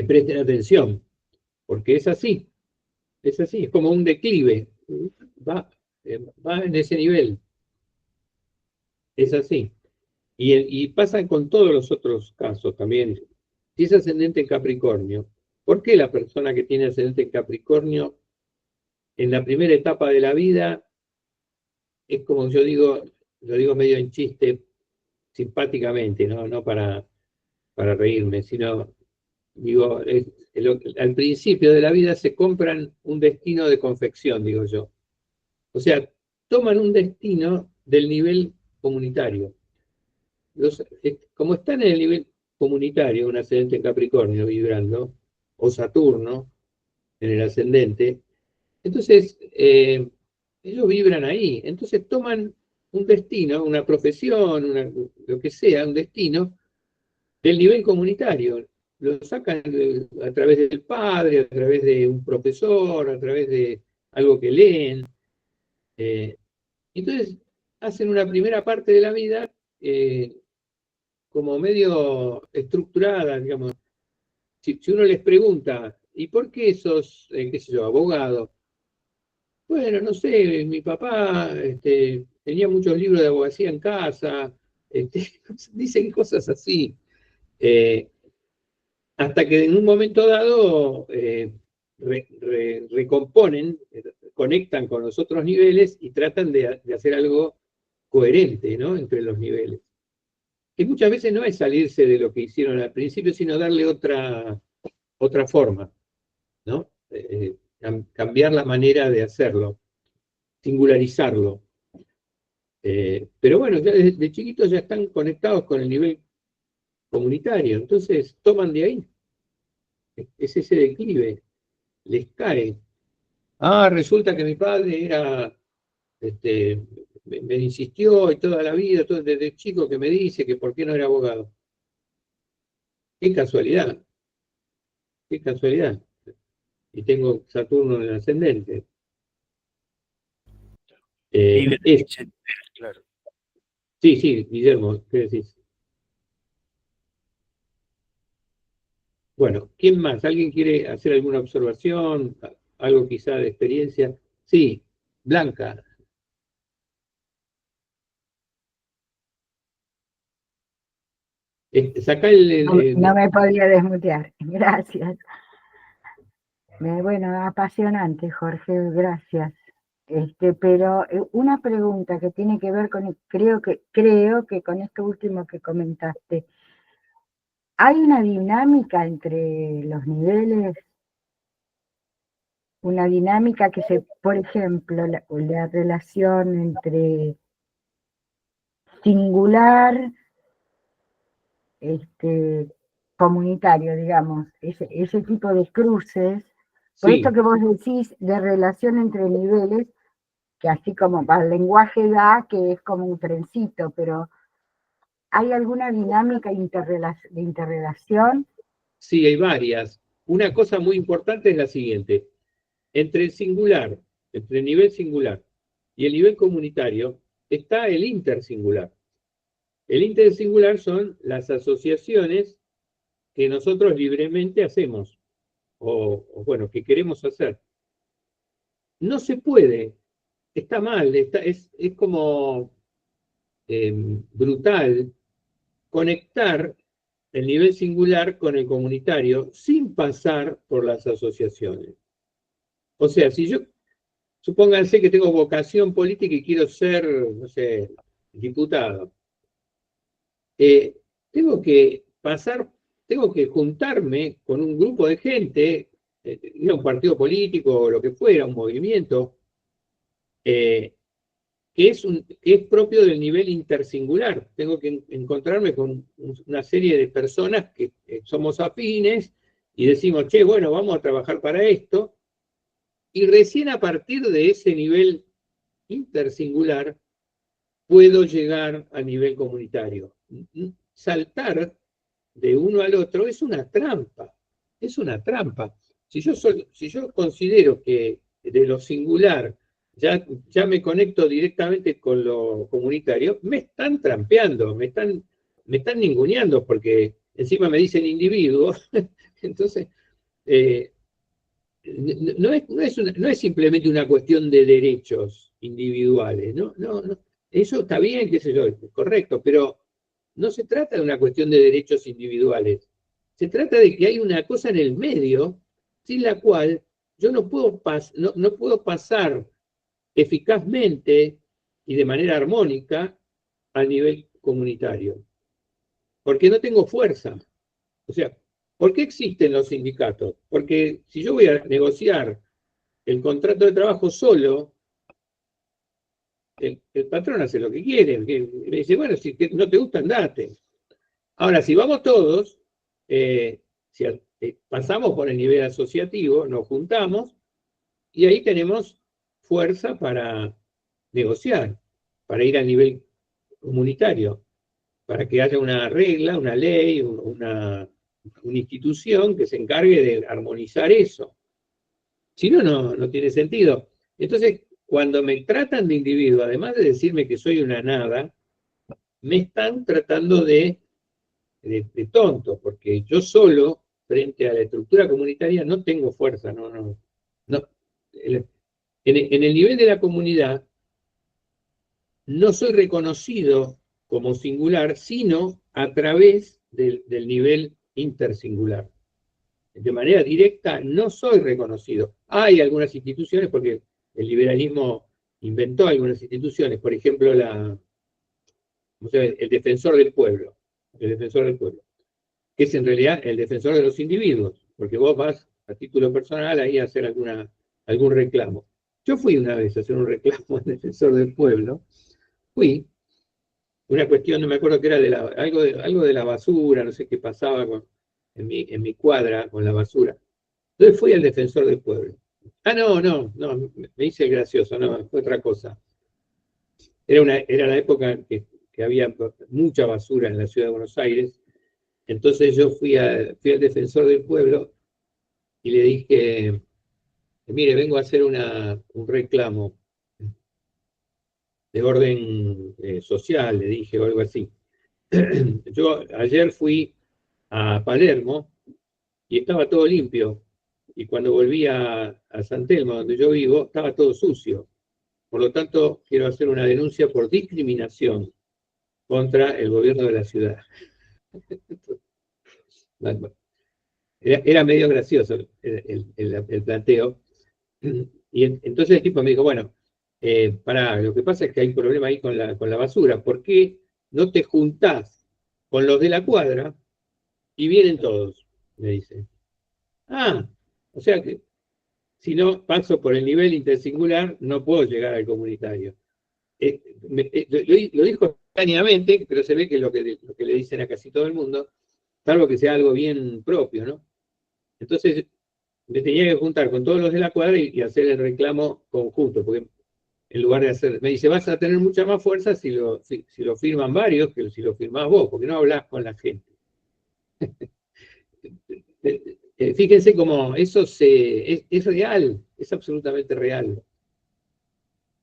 presten atención, porque es así, es como un declive, va, va en ese nivel, es así. Y pasa con todos los otros casos también. Si es ascendente en Capricornio, ¿por qué la persona que tiene ascendente en Capricornio en la primera etapa de la vida es como yo digo, lo digo medio en chiste, simpáticamente, no para reírme, sino digo, al principio de la vida se compran un destino de confección, digo yo. O sea, toman un destino del nivel comunitario. Como están en el nivel comunitario, un ascendente en Capricornio vibrando, o Saturno en el ascendente, entonces ellos vibran ahí, entonces toman un destino, una profesión, lo que sea, un destino del nivel comunitario. Lo sacan a través del padre, a través de un profesor, a través de algo que leen. Eh, entonces hacen una primera parte de la vida como medio estructurada, digamos. Si uno les pregunta, ¿y por qué sos, qué sé yo, abogado? Bueno, no sé, mi papá tenía muchos libros de abogacía en casa, dicen cosas así, eh, hasta que en un momento dado recomponen, conectan con los otros niveles y tratan de hacer algo coherente, ¿no?, entre los niveles. Que muchas veces no es salirse de lo que hicieron al principio, sino darle otra forma, ¿no? Cambiar la manera de hacerlo, singularizarlo. Pero bueno, ya de chiquitos ya están conectados con el nivel comunitario, entonces toman de ahí. Es ese declive, les cae. Ah, resulta que mi padre era, me insistió y toda la vida, desde chico que me dice que por qué no era abogado. Qué casualidad, qué casualidad. Y tengo Saturno en el ascendente. Vive Es, ese nivel, claro. sí, sí, Guillermo, ¿qué decís? Bueno, ¿quién más? ¿Alguien quiere hacer alguna observación? ¿Algo quizá de experiencia? Sí, Blanca. Saca No, no me podía desmutear. Gracias. Bueno, apasionante, Jorge, gracias. Pero una pregunta que tiene que ver con, creo que con esto último que comentaste. ¿Hay una dinámica entre los niveles una dinámica que por ejemplo, la relación entre singular, comunitario, digamos, ese tipo de cruces, por esto Sí, que vos decís de relación entre niveles, que así como para el lenguaje da, que es como un trencito, pero ¿hay alguna dinámica de interrelación? sí, hay varias. Una cosa muy importante es la siguiente. Entre el singular, entre el nivel singular y el nivel comunitario, está el intersingular. El intersingular son las asociaciones que nosotros libremente hacemos, bueno, que queremos hacer. No se puede, está mal, es como brutal conectar el nivel singular con el comunitario sin pasar por las asociaciones. O sea, si yo, supónganse que tengo vocación política y quiero ser, no sé, diputado, eh, tengo que pasar, tengo que juntarme con un grupo de gente, ir a un partido político o lo que fuera, un movimiento, eh, que es propio del nivel intersingular. Tengo que encontrarme con una serie de personas que somos afines y decimos, che, bueno, vamos a trabajar para esto, y recién a partir de ese nivel intersingular puedo llegar al nivel comunitario. Saltar de uno al otro es una trampa, es una trampa. Si yo considero que de lo singular ya me conecto directamente con lo comunitario, me están trampeando, me están ninguneando, porque encima me dicen individuo. Entonces, eh, no es simplemente una cuestión de derechos individuales, no, eso está bien, qué sé yo, correcto, pero no se trata de una cuestión de derechos individuales, se trata de que hay una cosa en el medio sin la cual yo no puedo pasar eficazmente y de manera armónica al nivel comunitario, porque no tengo fuerza. O sea, ¿por qué existen los sindicatos? Porque si yo voy a negociar el contrato de trabajo solo, el patrón hace lo que quiere. Le dice, bueno, si no te gusta, andate. Ahora, si vamos todos, si pasamos por el nivel asociativo, nos juntamos y ahí tenemos fuerza para negociar, para ir al nivel comunitario, para que haya una regla, una ley, una institución que se encargue de armonizar eso. Si no, no tiene sentido. Entonces, cuando me tratan de individuo, además de decirme que soy una nada, me están tratando de tonto, porque yo solo, frente a la estructura comunitaria, no tengo fuerza, no. En el nivel de la comunidad, no soy reconocido como singular, sino a través del nivel intersingular. De manera directa no soy reconocido. Hay algunas instituciones, porque el liberalismo inventó algunas instituciones, por ejemplo, el defensor del pueblo, el defensor del pueblo, que es en realidad el defensor de los individuos, porque vos vas a título personal ahí a hacer algún reclamo. Yo fui una vez a hacer un reclamo al defensor del pueblo, fui, una cuestión, no me acuerdo que era algo de la basura, no sé qué pasaba en mi cuadra con la basura. Entonces fui al defensor del pueblo. Ah, no, me hice el gracioso, no, fue otra cosa. Era la época que había mucha basura en la ciudad de Buenos Aires. Entonces yo fui al defensor del pueblo y le dije, mire, vengo a hacer un reclamo de orden social, le dije, o algo así. Yo ayer fui a Palermo y estaba todo limpio. Y cuando volví a San Telmo, donde yo vivo, estaba todo sucio. Por lo tanto, quiero hacer una denuncia por discriminación contra el gobierno de la ciudad. Era medio gracioso el planteo. Y entonces el tipo me dijo, bueno, lo que pasa es que hay un problema ahí con la basura. ¿Por qué no te juntás con los de la cuadra y vienen todos? Me dice. Ah, o sea que Si no paso por el nivel intersingular, no puedo llegar al comunitario. Lo dijo espontáneamente, pero se ve que es lo que le dicen a casi todo el mundo, salvo que sea algo bien propio, ¿no? Entonces, me tenía que juntar con todos los de la cuadra y hacer el reclamo conjunto, porque en lugar de hacer, me dice, vas a tener mucha más fuerza si lo firman varios que si lo firmás vos, porque no hablás con la gente. Fíjense cómo eso es real, es absolutamente real.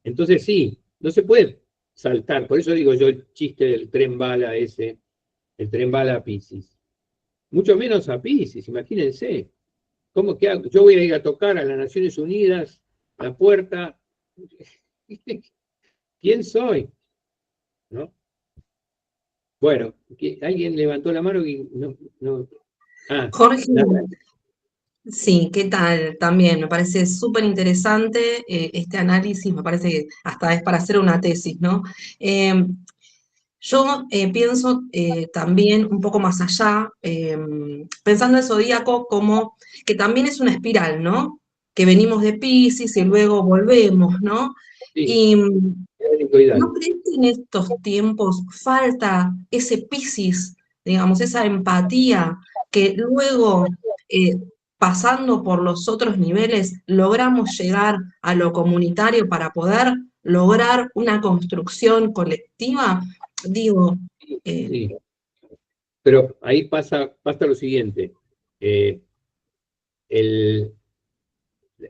Entonces sí, no se puede saltar, por eso digo yo el chiste del tren bala ese, el tren bala a Piscis. Mucho menos a Piscis, imagínense. ¿Cómo que hago? Yo voy a ir a tocar a las Naciones Unidas, a la puerta. ¿Quién soy? ¿No? Bueno, ¿alguien levantó la mano? No. Ah, Jorge, sí, ¿qué tal? También me parece súper interesante este análisis, me parece que hasta es para hacer una tesis, ¿no? Yo pienso también un poco más allá, pensando el zodíaco como que también es una espiral, ¿no? Que venimos de Piscis y luego volvemos, ¿no? sí, Y ¿no crees que en estos tiempos falta ese Piscis, digamos, esa empatía que luego, pasando por los otros niveles, logramos llegar a lo comunitario para poder lograr una construcción colectiva? Digo, sí. Pero ahí pasa lo siguiente.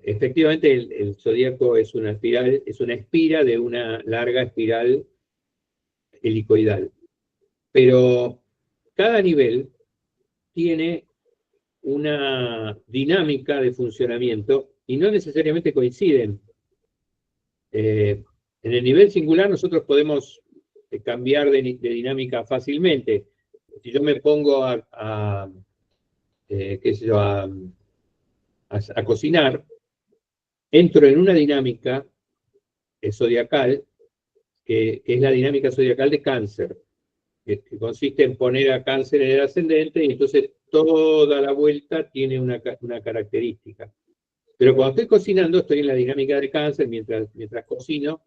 Efectivamente, el zodíaco es una espiral, es una espira de una larga espiral helicoidal. Pero cada nivel tiene una dinámica de funcionamiento y no necesariamente coinciden. En el nivel singular nosotros podemos cambiar de dinámica fácilmente. Si yo me pongo qué sé yo, a cocinar, entro en una dinámica zodiacal, que es la dinámica zodiacal de Cáncer, que consiste en poner a Cáncer en el ascendente y entonces toda la vuelta tiene una característica. Pero cuando estoy cocinando, estoy en la dinámica de Cáncer mientras cocino.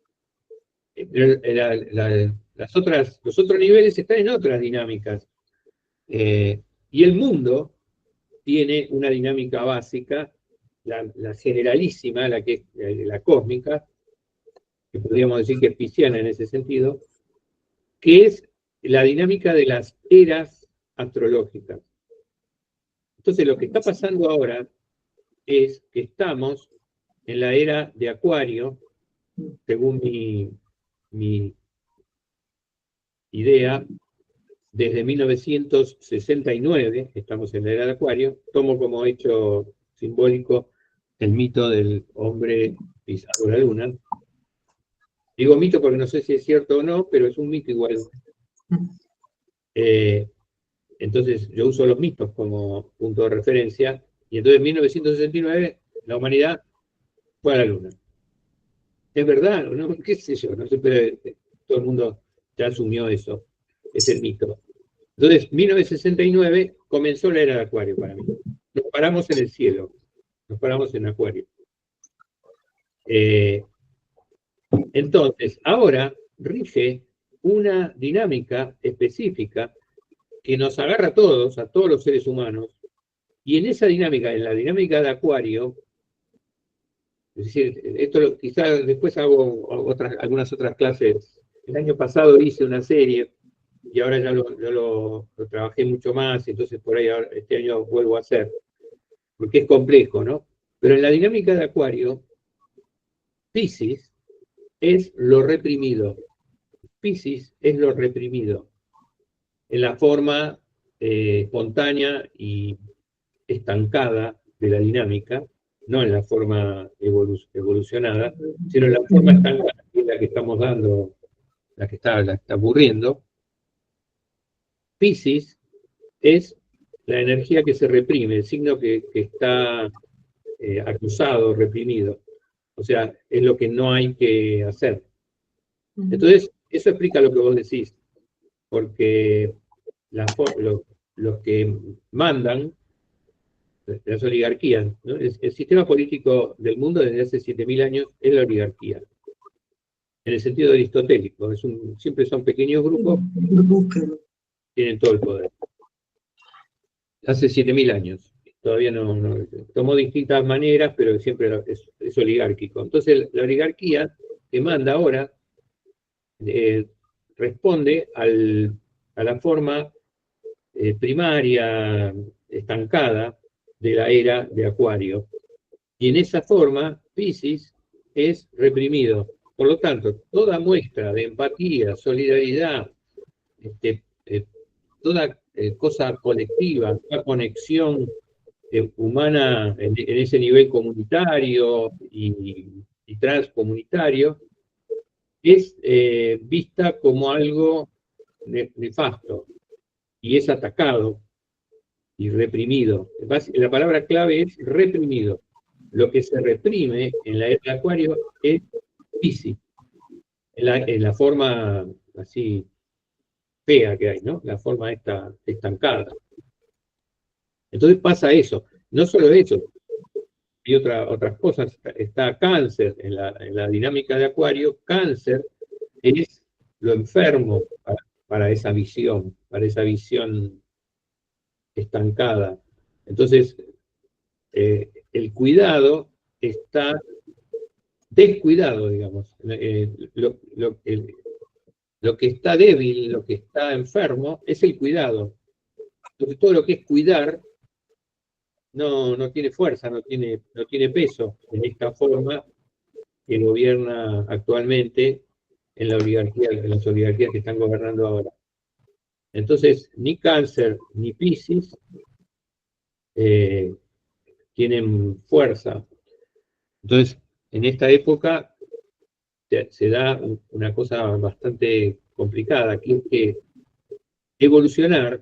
Los otros niveles están en otras dinámicas. Y el mundo tiene una dinámica básica, la generalísima, la que es la cósmica, que podríamos decir que es pisciana en ese sentido, que es la dinámica de las eras astrológicas. Entonces, lo que está pasando ahora es que estamos en la era de Acuario, según mi idea, desde 1969, estamos en la era de Acuario, tomo como hecho simbólico el mito del hombre pisando la luna. Digo mito porque no sé si es cierto o no, pero es un mito igual. Entonces yo uso los mitos como punto de referencia, y entonces en 1969 la humanidad fue a la luna. ¿Es verdad? ¿No? ¿Qué sé yo? No sé, pero todo el mundo ya asumió eso. Es el mito. Entonces, 1969 comenzó la era de Acuario para mí. Nos paramos en el cielo, nos paramos en Acuario. Entonces, ahora rige una dinámica específica que nos agarra a todos los seres humanos, y en esa dinámica, en la dinámica de Acuario, es decir, esto quizás después hago algunas otras clases. El año pasado hice una serie y ahora ya lo trabajé mucho más, entonces por ahí ahora, este año vuelvo a hacer, porque es complejo, ¿no? Pero en la dinámica de Acuario, Piscis es lo reprimido. Piscis es lo reprimido, en la forma espontánea y estancada de la dinámica, no en la forma evolucionada, sino en la forma estancada, que es la que estamos dando, la que está ocurriendo. Piscis es la energía que se reprime, el signo que está acusado, reprimido. O sea, es lo que no hay que hacer. Entonces, eso explica lo que vos decís, porque los que mandan las oligarquías, ¿no? El sistema político del mundo desde hace 7.000 años es la oligarquía, en el sentido aristotélico. Siempre son pequeños grupos que tienen todo el poder. Hace 7.000 años. Todavía no tomó distintas maneras, pero siempre es oligárquico. Entonces, la oligarquía que manda ahora responde a la forma primaria, estancada, de la era de Acuario. Y en esa forma, Piscis es reprimido. Por lo tanto, toda muestra de empatía, solidaridad, toda cosa colectiva, toda conexión humana en ese nivel comunitario y transcomunitario, es vista como algo nefasto y es atacado y reprimido. La palabra clave es reprimido. Lo que se reprime en la era de Acuario es Piscis, en la forma así fea que hay, ¿no? La forma esta estancada. Entonces pasa eso. No solo eso, y otras cosas. Está Cáncer en la dinámica de Acuario. Cáncer es lo enfermo para esa visión estancada. Entonces, el cuidado está descuidado, digamos. Lo que está débil, lo que está enfermo, es el cuidado. Entonces, todo lo que es cuidar no tiene fuerza, no tiene peso en esta forma que gobierna actualmente en las oligarquías que están gobernando ahora. Entonces, ni Cáncer ni Piscis tienen fuerza. Entonces, en esta época se da una cosa bastante complicada, que es que evolucionar,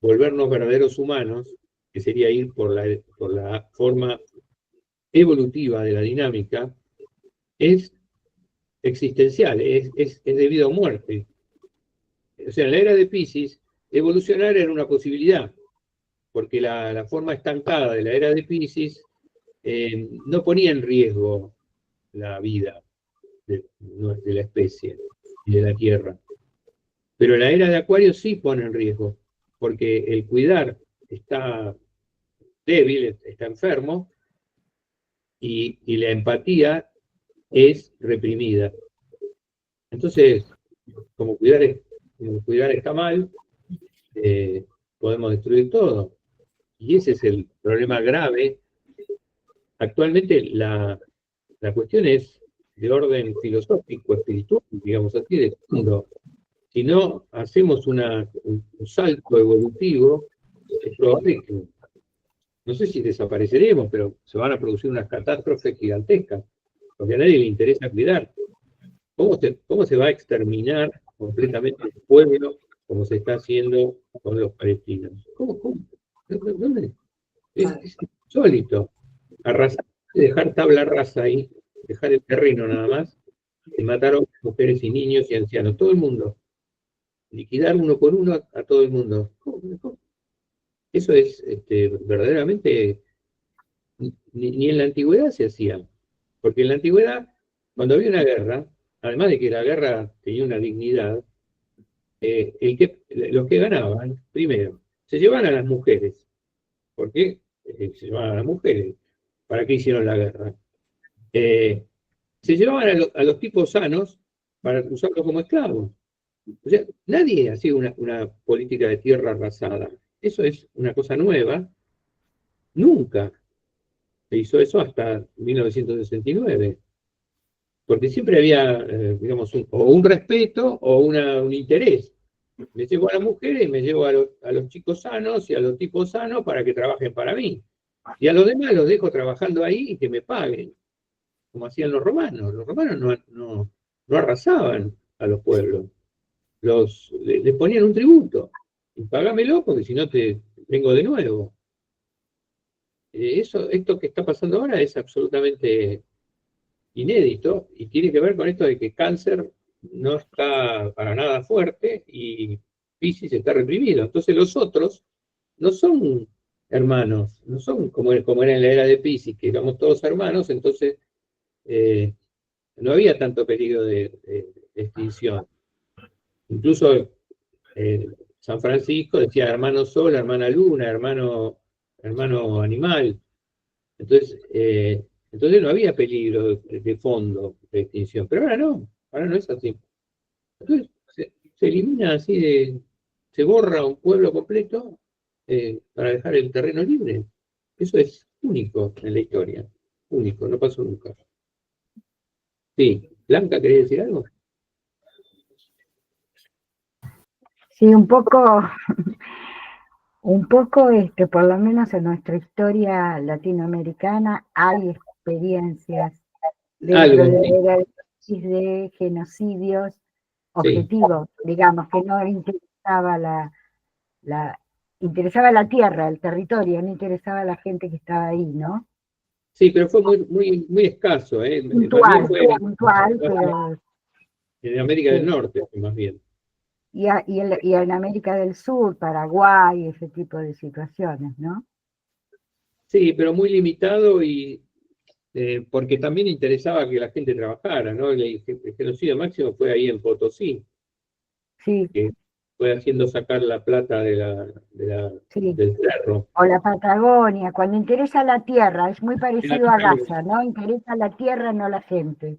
volvernos verdaderos humanos, que sería ir por la forma evolutiva de la dinámica, es existencial, es debido a muerte. O sea, en la era de Piscis, evolucionar era una posibilidad, porque la forma estancada de la era de Piscis no ponía en riesgo la vida de la especie y de la Tierra. Pero la era de Acuario sí pone en riesgo, porque el cuidar está débil, está enfermo, y la empatía es reprimida. Entonces, como cuidar está mal, podemos destruir todo. Y ese es el problema grave. Actualmente la cuestión es de orden filosófico, espiritual, digamos así, de fondo. Si no hacemos un salto evolutivo, es probable que, no sé si desapareceremos, pero se van a producir unas catástrofes gigantescas, porque a nadie le interesa cuidar. ¿Cómo se va a exterminar completamente el pueblo como se está haciendo con los palestinos? ¿Cómo? ¿Dónde? Es insólito. Dejar tabla rasa ahí, dejar el terreno nada más, y matar a mujeres y niños y ancianos, todo el mundo. Liquidar uno por uno a todo el mundo. ¿Cómo? Eso es verdaderamente, ni en la antigüedad se hacía. Porque en la antigüedad, cuando había una guerra, además de que la guerra tenía una dignidad, los que ganaban, primero, se llevaban a las mujeres. ¿Por qué? Se llevaban a las mujeres. ¿Para qué hicieron la guerra? Se llevaban a los tipos sanos para usarlos como esclavos. O sea, nadie hacía una política de tierra arrasada. Eso es una cosa nueva. Nunca se hizo eso hasta 1969. Porque siempre había, digamos, o un respeto o un interés. Me llevo a las mujeres y me llevo a los chicos sanos y a los tipos sanos para que trabajen para mí. Y a los demás los dejo trabajando ahí y que me paguen, como hacían los romanos. Los romanos no arrasaban a los pueblos. Les ponían un tributo. Y págamelo porque si no te vengo de nuevo. Esto que está pasando ahora es absolutamente inédito y tiene que ver con esto de que Cáncer no está para nada fuerte y Piscis está reprimido. Entonces los otros no son hermanos, no son como era en la era de Piscis, que éramos todos hermanos, entonces no había tanto peligro de extinción. Incluso San Francisco decía hermano sol, hermana luna, hermano animal. Entonces no había peligro de fondo de extinción, pero ahora no es así. Entonces se elimina así, se borra un pueblo completo para dejar el terreno libre. Eso es único en la historia, único, no pasó nunca. Sí, Blanca, ¿quería decir algo? Sí, por lo menos en nuestra historia latinoamericana hay experiencias dentro de la era de genocidios objetivos, digamos, que no interesaba interesaba la tierra, el territorio, no interesaba a la gente que estaba ahí, ¿no? Sí, pero fue muy escaso, Puntual, pero en América del Norte, más bien. Y en América del Sur, Paraguay, ese tipo de situaciones, ¿no? Sí, pero muy limitado y porque también interesaba que la gente trabajara, ¿no? El genocidio máximo fue ahí en Potosí, sí, que fue haciendo sacar la plata sí. del cerro. O la Patagonia, cuando interesa la tierra, es muy parecido a Gaza, ¿no? Interesa la tierra, no la gente.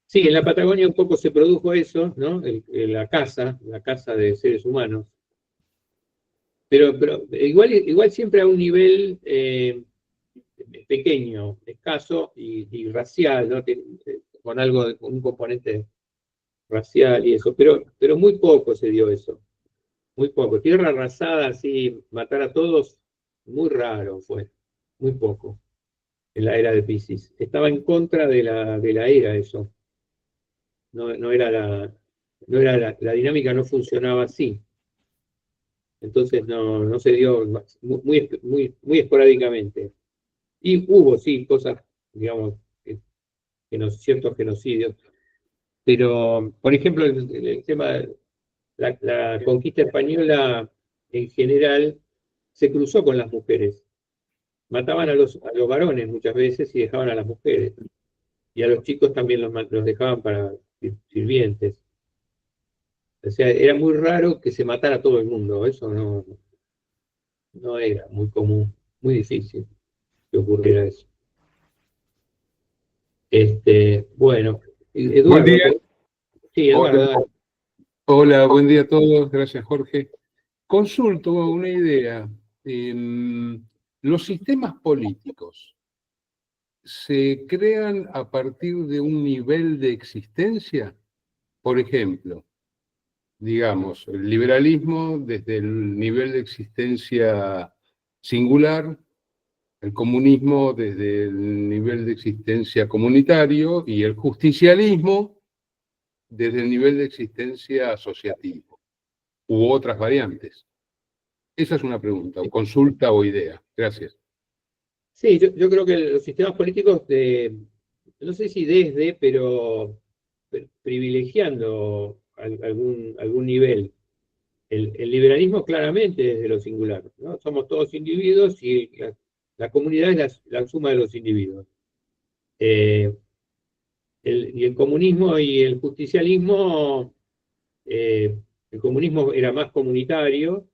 Sí, en la Patagonia un poco se produjo eso, ¿no? La caza de seres humanos. Pero igual siempre a un nivel pequeño, escaso y racial, ¿no? Con con un componente racial y eso, pero muy poco se dio eso, muy poco. Tierra arrasada, así, matar a todos, muy raro fue, muy poco, en la era de Piscis. Estaba en contra de la era eso, no era la dinámica no funcionaba así. Entonces no se dio muy esporádicamente. Y hubo, sí, cosas, digamos, ciertos genocidios. Pero, por ejemplo, el tema, la conquista española en general se cruzó con las mujeres. Mataban a los varones muchas veces y dejaban a las mujeres. Y a los chicos también los dejaban para sirvientes. O sea, era muy raro que se matara a todo el mundo. Eso no era muy común, muy difícil que ocurriera eso. Bueno, Eduardo. Buen día. Sí, Eduardo. Hola, buen día a todos. Gracias, Jorge. Consulto una idea. Los sistemas políticos se crean a partir de un nivel de existencia. Por ejemplo, digamos, el liberalismo desde el nivel de existencia singular, el comunismo desde el nivel de existencia comunitario y el justicialismo desde el nivel de existencia asociativo, u otras variantes. Esa es una pregunta, o consulta o idea. Gracias. Sí, yo creo que los sistemas políticos, no sé si pero privilegiando algún nivel. El liberalismo claramente desde lo singular, ¿no? Somos todos individuos y la comunidad es la suma de los individuos. Y el comunismo y el justicialismo, el comunismo era más comunitario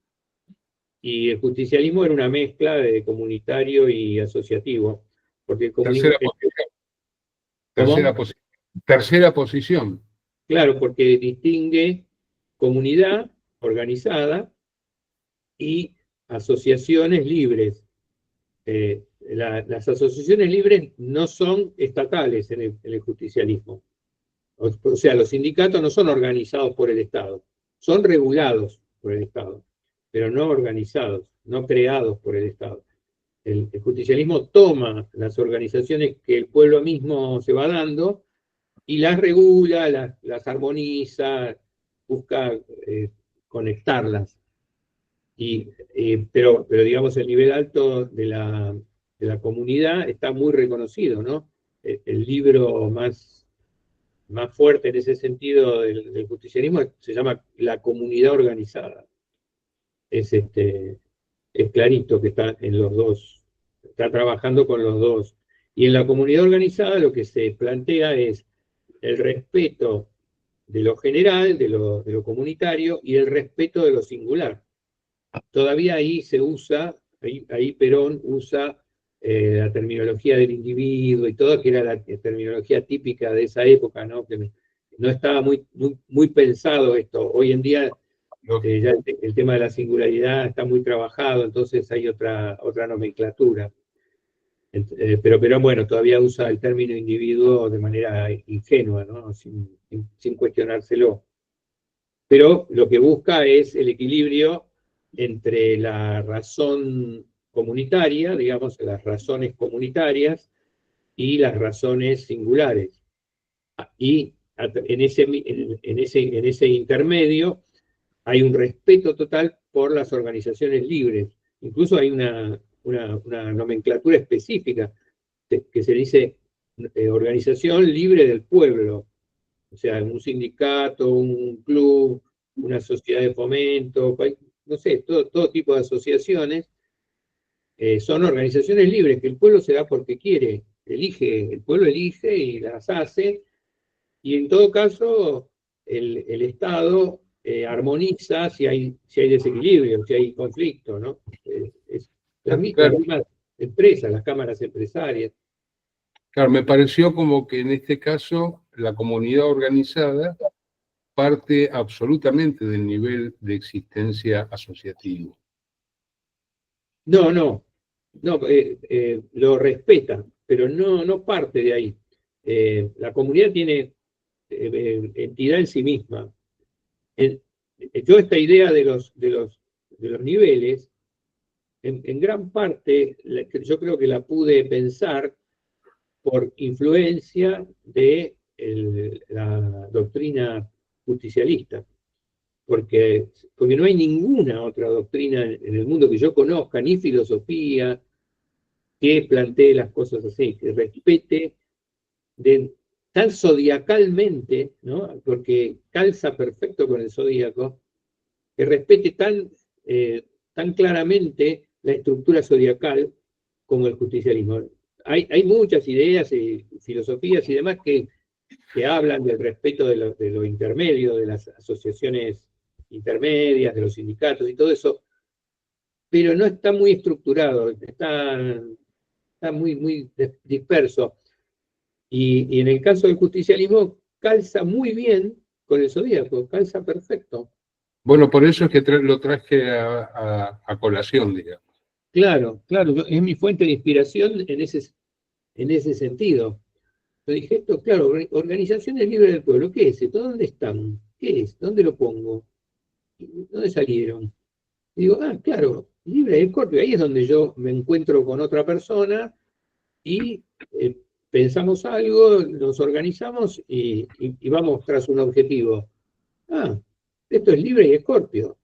y el justicialismo era una mezcla de comunitario y asociativo. Porque el comunismo... Tercera posición. Claro, porque distingue comunidad organizada y asociaciones libres. Las asociaciones libres no son estatales en el justicialismo. O sea, los sindicatos no son organizados por el Estado, son regulados por el Estado, pero no organizados, no creados por el Estado. El justicialismo toma las organizaciones que el pueblo mismo se va dando y las regula, las armoniza, busca conectarlas. Pero digamos, el nivel alto de la comunidad está muy reconocido, ¿no? El libro más fuerte en ese sentido del justicialismo se llama La comunidad organizada. Es es clarito que está en los dos, está trabajando con los dos. Y en la comunidad organizada lo que se plantea es el respeto de lo general, de lo comunitario, y el respeto de lo singular. Todavía ahí se usa, ahí Perón usa la terminología del individuo y todo, que era la terminología típica de esa época, ¿no? Que no estaba muy pensado esto. Hoy en día ya el tema de la singularidad está muy trabajado, entonces hay otra nomenclatura. Pero Perón, bueno, todavía usa el término individuo de manera ingenua, ¿no? Sin cuestionárselo. Pero lo que busca es el equilibrio entre la razón comunitaria, digamos, las razones comunitarias y las razones singulares. Y en ese intermedio hay un respeto total por las organizaciones libres. Incluso hay una nomenclatura específica que se dice organización libre del pueblo. O sea, un sindicato, un club, una sociedad de fomento, no sé, todo tipo de asociaciones, son organizaciones libres, que el pueblo se da porque quiere, el pueblo elige y las hace, y en todo caso el Estado armoniza si hay desequilibrio, si hay conflicto, ¿no? Las mismas empresas, las cámaras empresarias. Claro, me pareció como que en este caso la comunidad organizada parte absolutamente del nivel de existencia asociativo. No, lo respeta, pero no parte de ahí. La comunidad tiene entidad en sí misma. Yo esta idea de los niveles, en gran parte, yo creo que la pude pensar por influencia de la doctrina justicialista, porque no hay ninguna otra doctrina en el mundo que yo conozca, ni filosofía, que plantee las cosas así, que respete tan zodiacalmente, ¿no? Porque calza perfecto con el zodíaco, que respete tan claramente la estructura zodiacal como el justicialismo. Hay muchas ideas y filosofías y demás que hablan del respeto de lo intermedio, de las asociaciones intermedias, de los sindicatos y todo eso, pero no está muy estructurado, está muy disperso. Y en el caso del justicialismo calza muy bien con el zodíaco, calza perfecto. Bueno, por eso es que lo traje a colación, digamos. Claro, es mi fuente de inspiración en ese sentido. Yo dije, esto, claro, organizaciones libres del pueblo, ¿qué es esto? ¿Dónde están? ¿Qué es? ¿Dónde lo pongo? ¿Dónde salieron? Y digo, claro, libre del corte, ahí es donde yo me encuentro con otra persona y pensamos algo, nos organizamos y vamos tras un objetivo. Esto es Libre y Escorpio.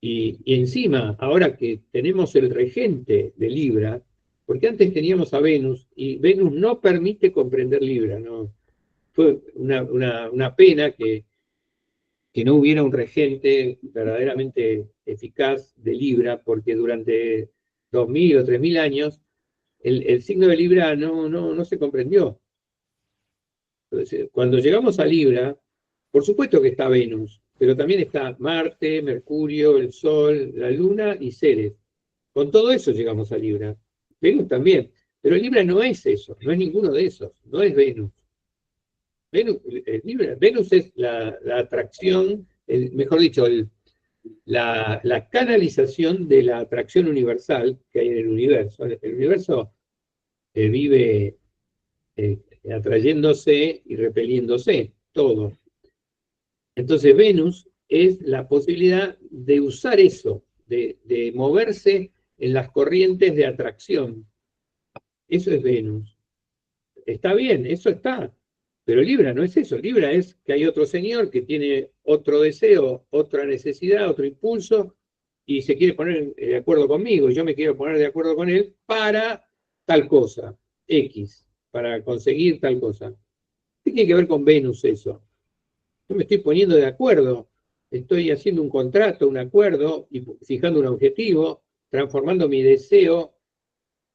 Y encima, ahora que tenemos el regente de Libra, porque antes teníamos a Venus, y Venus no permite comprender Libra, ¿no? Fue una pena que no hubiera un regente verdaderamente eficaz de Libra, porque durante 2000 o 3000 años el signo de Libra no se comprendió. Entonces, cuando llegamos a Libra, por supuesto que está Venus, pero también está Marte, Mercurio, el Sol, la Luna y Ceres. Con todo eso llegamos a Libra. Venus también. Pero Libra no es eso, no es ninguno de esos, no es Venus. Venus es la atracción, mejor dicho, la canalización de la atracción universal que hay en el universo. El universo vive atrayéndose y repeliéndose, todo. Entonces Venus es la posibilidad de usar eso, de moverse en las corrientes de atracción. Eso es Venus. Está bien, eso está. Pero Libra no es eso. Libra es que hay otro señor que tiene otro deseo, otra necesidad, otro impulso, y se quiere poner de acuerdo conmigo. Yo me quiero poner de acuerdo con él para tal cosa, X, para conseguir tal cosa. ¿Qué tiene que ver con Venus eso? Yo me estoy poniendo de acuerdo estoy haciendo un contrato, un acuerdo, y fijando un objetivo, transformando mi deseo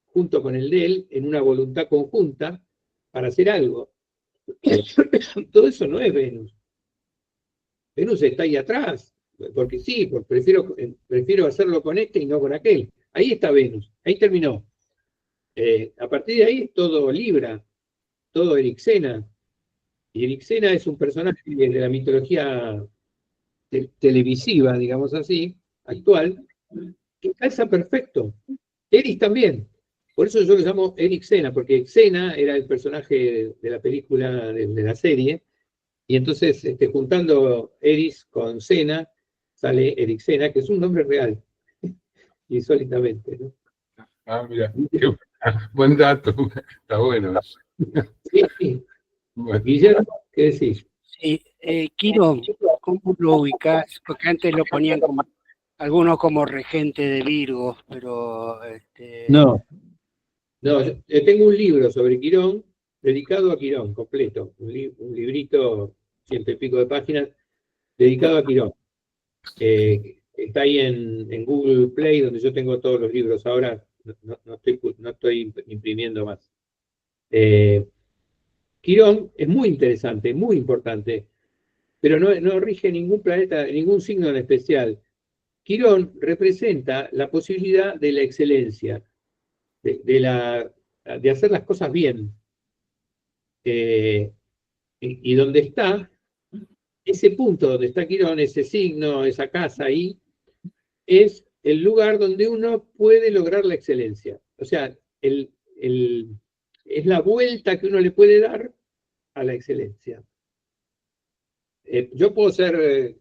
junto con el de él en una voluntad conjunta para hacer algo. Todo eso no es Venus. Venus está ahí atrás, porque sí, porque prefiero hacerlo con este y no con aquel. Ahí está Venus, ahí terminó. A partir de ahí todo Libra, todo Erixena. Y Erixena es un personaje de la mitología televisiva, digamos así, actual, que calza perfecto. Eris también. Por eso yo lo llamo Erixena, porque Xena era el personaje de la película, de la serie, y entonces juntando Eris con Xena, sale Erixena, que es un nombre real, insólitamente, ¿no? Ah, mira, qué buen dato, está bueno. Sí. Bueno. Guillermo, ¿qué decís? Sí, Quirón, ¿cómo lo ubicás? Porque antes lo ponían como algunos como regente de Virgo, pero... No, yo tengo un libro sobre Quirón, dedicado a Quirón, completo, un librito, 100 y pico de páginas, dedicado a Quirón. Está ahí en Google Play, donde yo tengo todos los libros. Ahora no estoy imprimiendo más. Quirón es muy interesante, muy importante, pero no rige ningún planeta, ningún signo en especial. Quirón representa la posibilidad de la excelencia, de hacer las cosas bien. Y donde está, ese punto donde está Quirón, ese signo, esa casa ahí, es el lugar donde uno puede lograr la excelencia. O sea, es la vuelta que uno le puede dar a la excelencia. Yo puedo ser,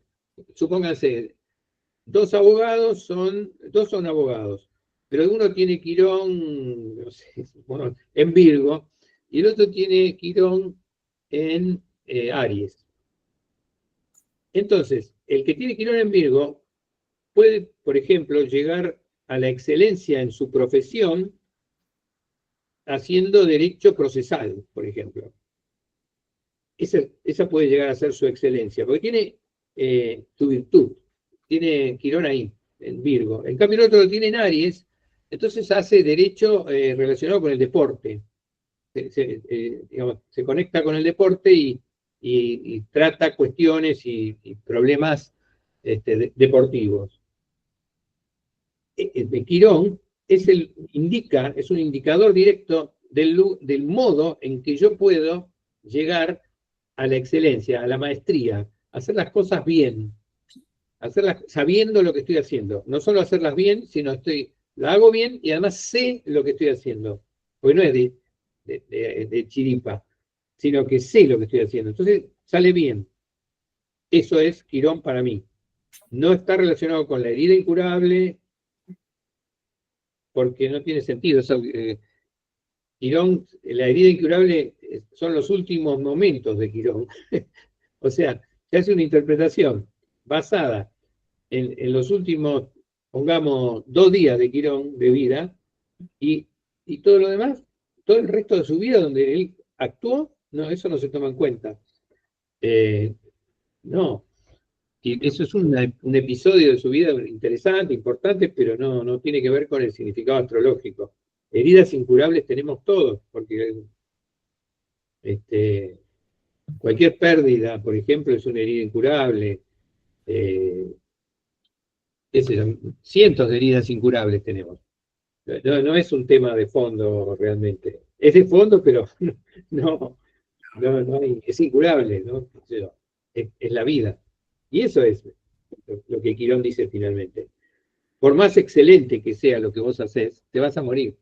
supónganse, dos son abogados, pero uno tiene Quirón, no sé, bueno, en Virgo, y el otro tiene Quirón en Aries. Entonces, el que tiene Quirón en Virgo puede, por ejemplo, llegar a la excelencia en su profesión haciendo derecho procesal, por ejemplo. Esa puede llegar a ser su excelencia, porque tiene su virtud, tiene Quirón ahí, en Virgo. En cambio, el otro lo tiene en Aries, entonces hace derecho relacionado con el deporte. Se conecta con el deporte y trata cuestiones y problemas deportivos. De Quirón es un indicador directo del modo en que yo puedo llegar a la excelencia, a la maestría, hacer las cosas bien, hacerlas sabiendo lo que estoy haciendo. No solo hacerlas bien, sino la hago bien y además sé lo que estoy haciendo. Porque no es de chiripa, sino que sé lo que estoy haciendo. Entonces sale bien. Eso es Quirón para mí. No está relacionado con la herida incurable, porque no tiene sentido. Quirón, la herida incurable son los últimos momentos de Quirón. O sea, se hace una interpretación basada en los últimos, pongamos, 2 días de Quirón de vida, y todo lo demás, todo el resto de su vida donde él actuó, no, eso no se toma en cuenta. No. Y eso es un episodio de su vida interesante, importante, pero no tiene que ver con el significado astrológico. Heridas incurables tenemos todos, porque cualquier pérdida, por ejemplo, es una herida incurable. Cientos de heridas incurables tenemos. No es un tema de fondo realmente. Es de fondo, pero no hay, es incurable, ¿no? Es la vida. Y eso es lo que Quirón dice finalmente. Por más excelente que sea lo que vos haces, te vas a morir.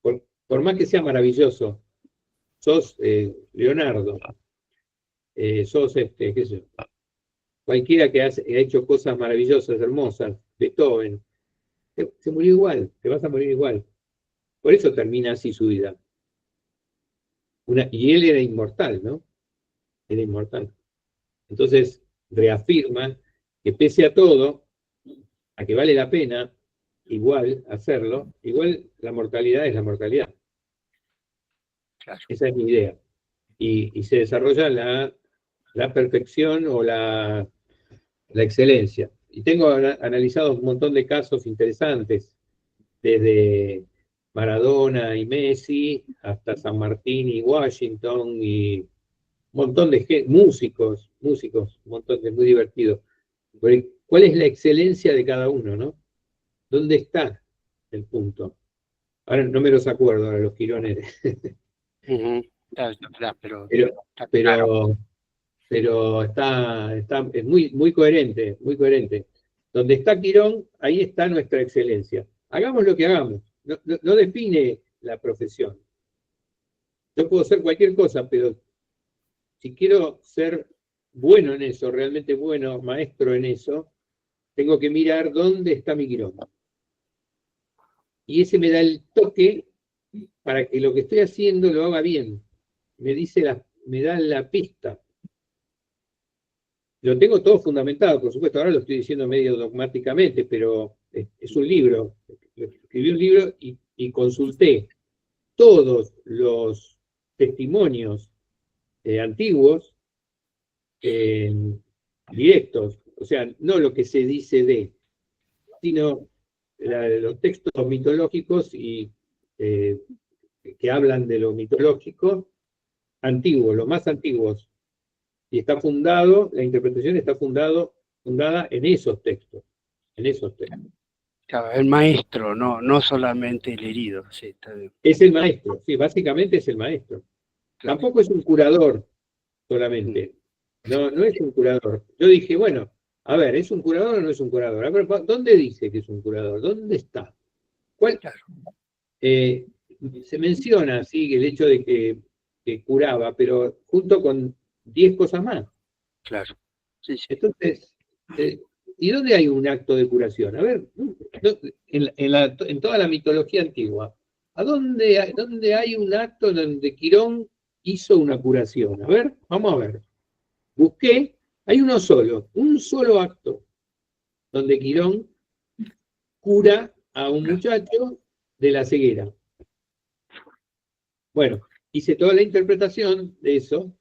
Por más que sea maravilloso, sos Leonardo, sos, qué sé yo, cualquiera que ha hecho cosas maravillosas, hermosas, Beethoven, se murió igual, te vas a morir igual. Por eso termina así su vida. Y él era inmortal, ¿no? Era inmortal. Entonces reafirma que pese a todo, a que vale la pena igual hacerlo, igual la mortalidad es la mortalidad. Claro. Esa es mi idea. Y se desarrolla la perfección o la excelencia. Y tengo analizado un montón de casos interesantes, desde Maradona y Messi, hasta San Martín y Washington, y un montón de músicos, un montón de muy divertidos. ¿Cuál es la excelencia de cada uno, no? ¿Dónde está el punto? Ahora no me los acuerdo, ahora los Quirones. Pero es muy coherente, muy coherente. Donde está Quirón, ahí está nuestra excelencia. Hagamos lo que hagamos, no define la profesión. Yo puedo ser cualquier cosa, pero si quiero ser bueno en eso, realmente bueno, maestro en eso, tengo que mirar dónde está mi Quirón. Y ese me da el toque para que lo que estoy haciendo lo haga bien. Me da la pista. Lo tengo todo fundamentado, por supuesto, ahora lo estoy diciendo medio dogmáticamente, pero es un libro. Escribí un libro y consulté todos los testimonios antiguos, directos, o sea, no lo que se dice sino los textos mitológicos y que hablan de lo mitológico, antiguos, los más antiguos. Y está fundado, la interpretación está fundada en esos textos. Claro, el maestro, no solamente el herido. Sí, está bien. Es el maestro, sí, básicamente es el maestro. Claro. Tampoco es un curador solamente. No es un curador. Yo dije, bueno, a ver, ¿es un curador o no es un curador? A ver, ¿dónde dice que es un curador? ¿Dónde está? ¿Cuál? Claro. Se menciona, sí, el hecho de que curaba, pero junto con 10 cosas más. Claro. Sí. Entonces, ¿y dónde hay un acto de curación? A ver, en toda la mitología antigua, ¿dónde hay un acto donde Quirón hizo una curación? A ver, vamos a ver. Busqué, hay un solo acto, donde Quirón cura a un muchacho de la ceguera. Bueno, hice toda la interpretación de eso,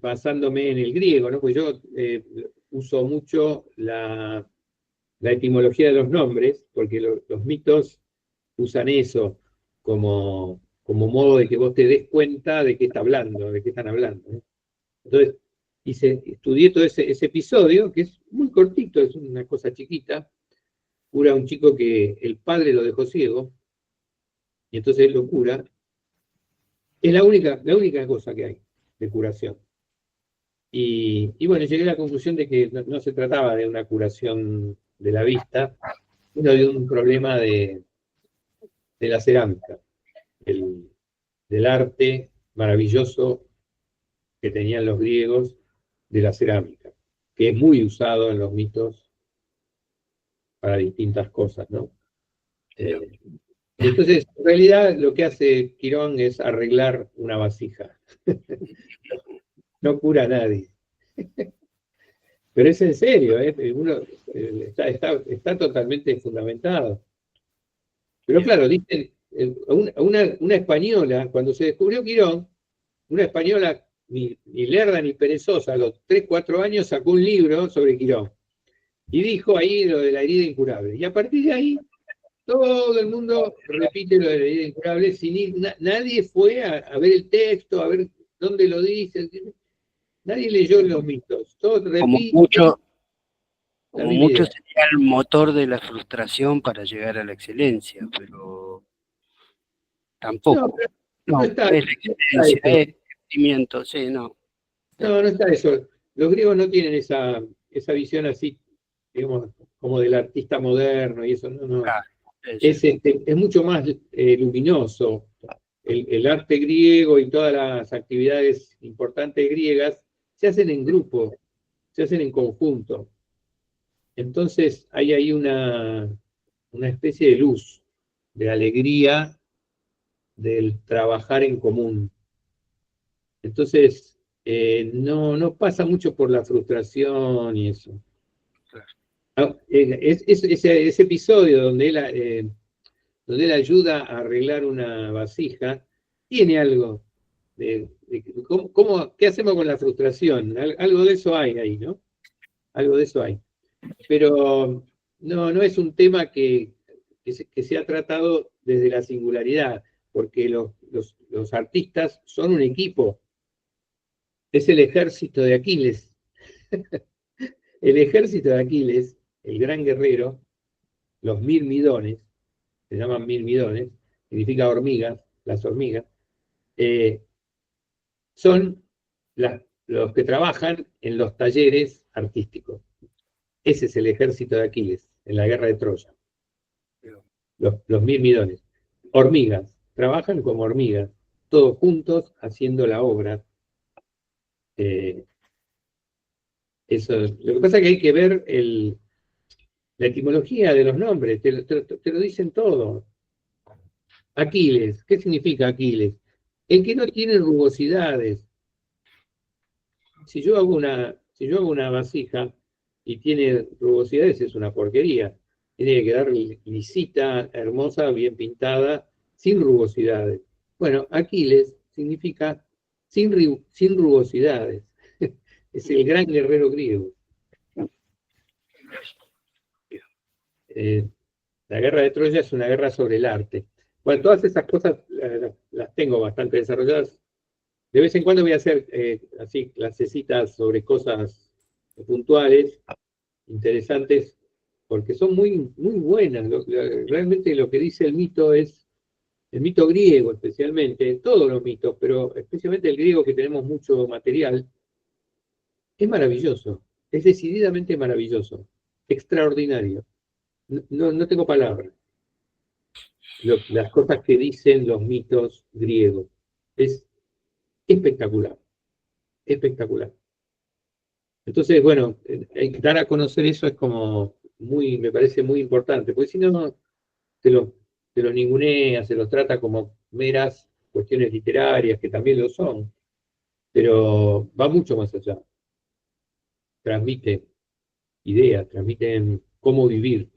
basándome en el griego, ¿no? Pues yo uso mucho la etimología de los nombres, porque los mitos usan eso como modo de que vos te des cuenta de qué están hablando, ¿no? Entonces, estudié todo ese episodio, que es muy cortito, es una cosa chiquita. Cura a un chico que el padre lo dejó ciego, y entonces él lo cura. Es la única cosa que hay de curación. Y bueno, llegué a la conclusión de que no se trataba de una curación de la vista, sino de un problema de la cerámica, del arte maravilloso que tenían los griegos de la cerámica, que es muy usado en los mitos para distintas cosas, ¿no? Entonces, en realidad, lo que hace Quirón es arreglar una vasija. No cura a nadie. Pero es en serio, está totalmente fundamentado. Pero claro, dicen, una española, cuando se descubrió Quirón, una española ni lerda ni perezosa, a los 3, 4 años sacó un libro sobre Quirón. Y dijo ahí lo de la herida incurable. Y a partir de ahí, todo el mundo repite lo de la herida incurable, nadie fue a ver el texto, a ver dónde lo dice. Nadie leyó los mitos. Todos repiten. Como mucho sería el motor de la frustración para llegar a la excelencia, pero tampoco. No está, es la excelencia, es el crecimiento, sí, no. No está eso. Los griegos no tienen esa visión así, digamos, como del artista moderno y eso, no. Es mucho más luminoso. El arte griego y todas las actividades importantes griegas se hacen en grupo, se hacen en conjunto. Entonces hay ahí una especie de luz, de alegría del trabajar en común. Entonces no pasa mucho por la frustración y eso. Ese episodio donde él ayuda a arreglar una vasija tiene algo ¿Qué hacemos con la frustración? Algo de eso hay ahí, ¿no? Algo de eso hay. Pero no es un tema que se ha tratado desde la singularidad, porque los artistas son un equipo. Es el ejército de Aquiles. El ejército de Aquiles, el gran guerrero, los mirmidones, se llaman mirmidones, significa hormigas, las hormigas, son los que trabajan en los talleres artísticos. Ese es el ejército de Aquiles, en la guerra de Troya. Los mirmidones. Hormigas, trabajan como hormigas, todos juntos haciendo la obra. Eso, lo que pasa es que hay que ver la etimología de los nombres, te lo dicen todo. Aquiles, ¿qué significa Aquiles? El que no tiene rugosidades. Si yo hago una vasija y tiene rugosidades, es una porquería. Tiene que quedar lisita, hermosa, bien pintada, sin rugosidades. Bueno, Aquiles significa sin rugosidades. Es el gran guerrero griego. La guerra de Troya es una guerra sobre el arte. Bueno, todas esas cosas las tengo bastante desarrolladas. De vez en cuando voy a hacer así clasecitas sobre cosas puntuales, interesantes, porque son muy, muy buenas. Realmente lo que dice el mito es, el mito griego especialmente, todos los mitos, pero especialmente el griego, que tenemos mucho material, es maravilloso, es decididamente maravilloso, extraordinario. No tengo palabras. Las cosas que dicen los mitos griegos. Es espectacular, espectacular. Entonces, bueno, dar a conocer eso es como me parece muy importante, porque si no, te lo ningunea, se los trata como meras cuestiones literarias, que también lo son, pero va mucho más allá. Transmite ideas, transmiten cómo vivir.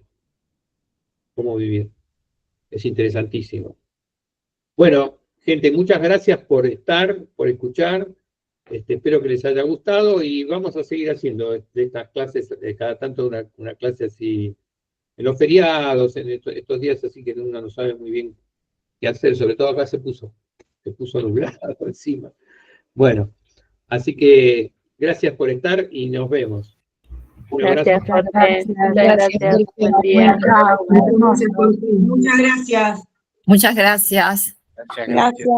Es interesantísimo. Bueno, gente, muchas gracias por estar, por escuchar. Espero que les haya gustado y vamos a seguir haciendo de estas clases, cada tanto una clase así, en los feriados, en estos días así que uno no sabe muy bien qué hacer, sobre todo acá se puso nublado encima. Bueno, así que gracias por estar y nos vemos. Un abrazo. Gracias. Buen día. Muchas gracias. Muchas gracias. Gracias.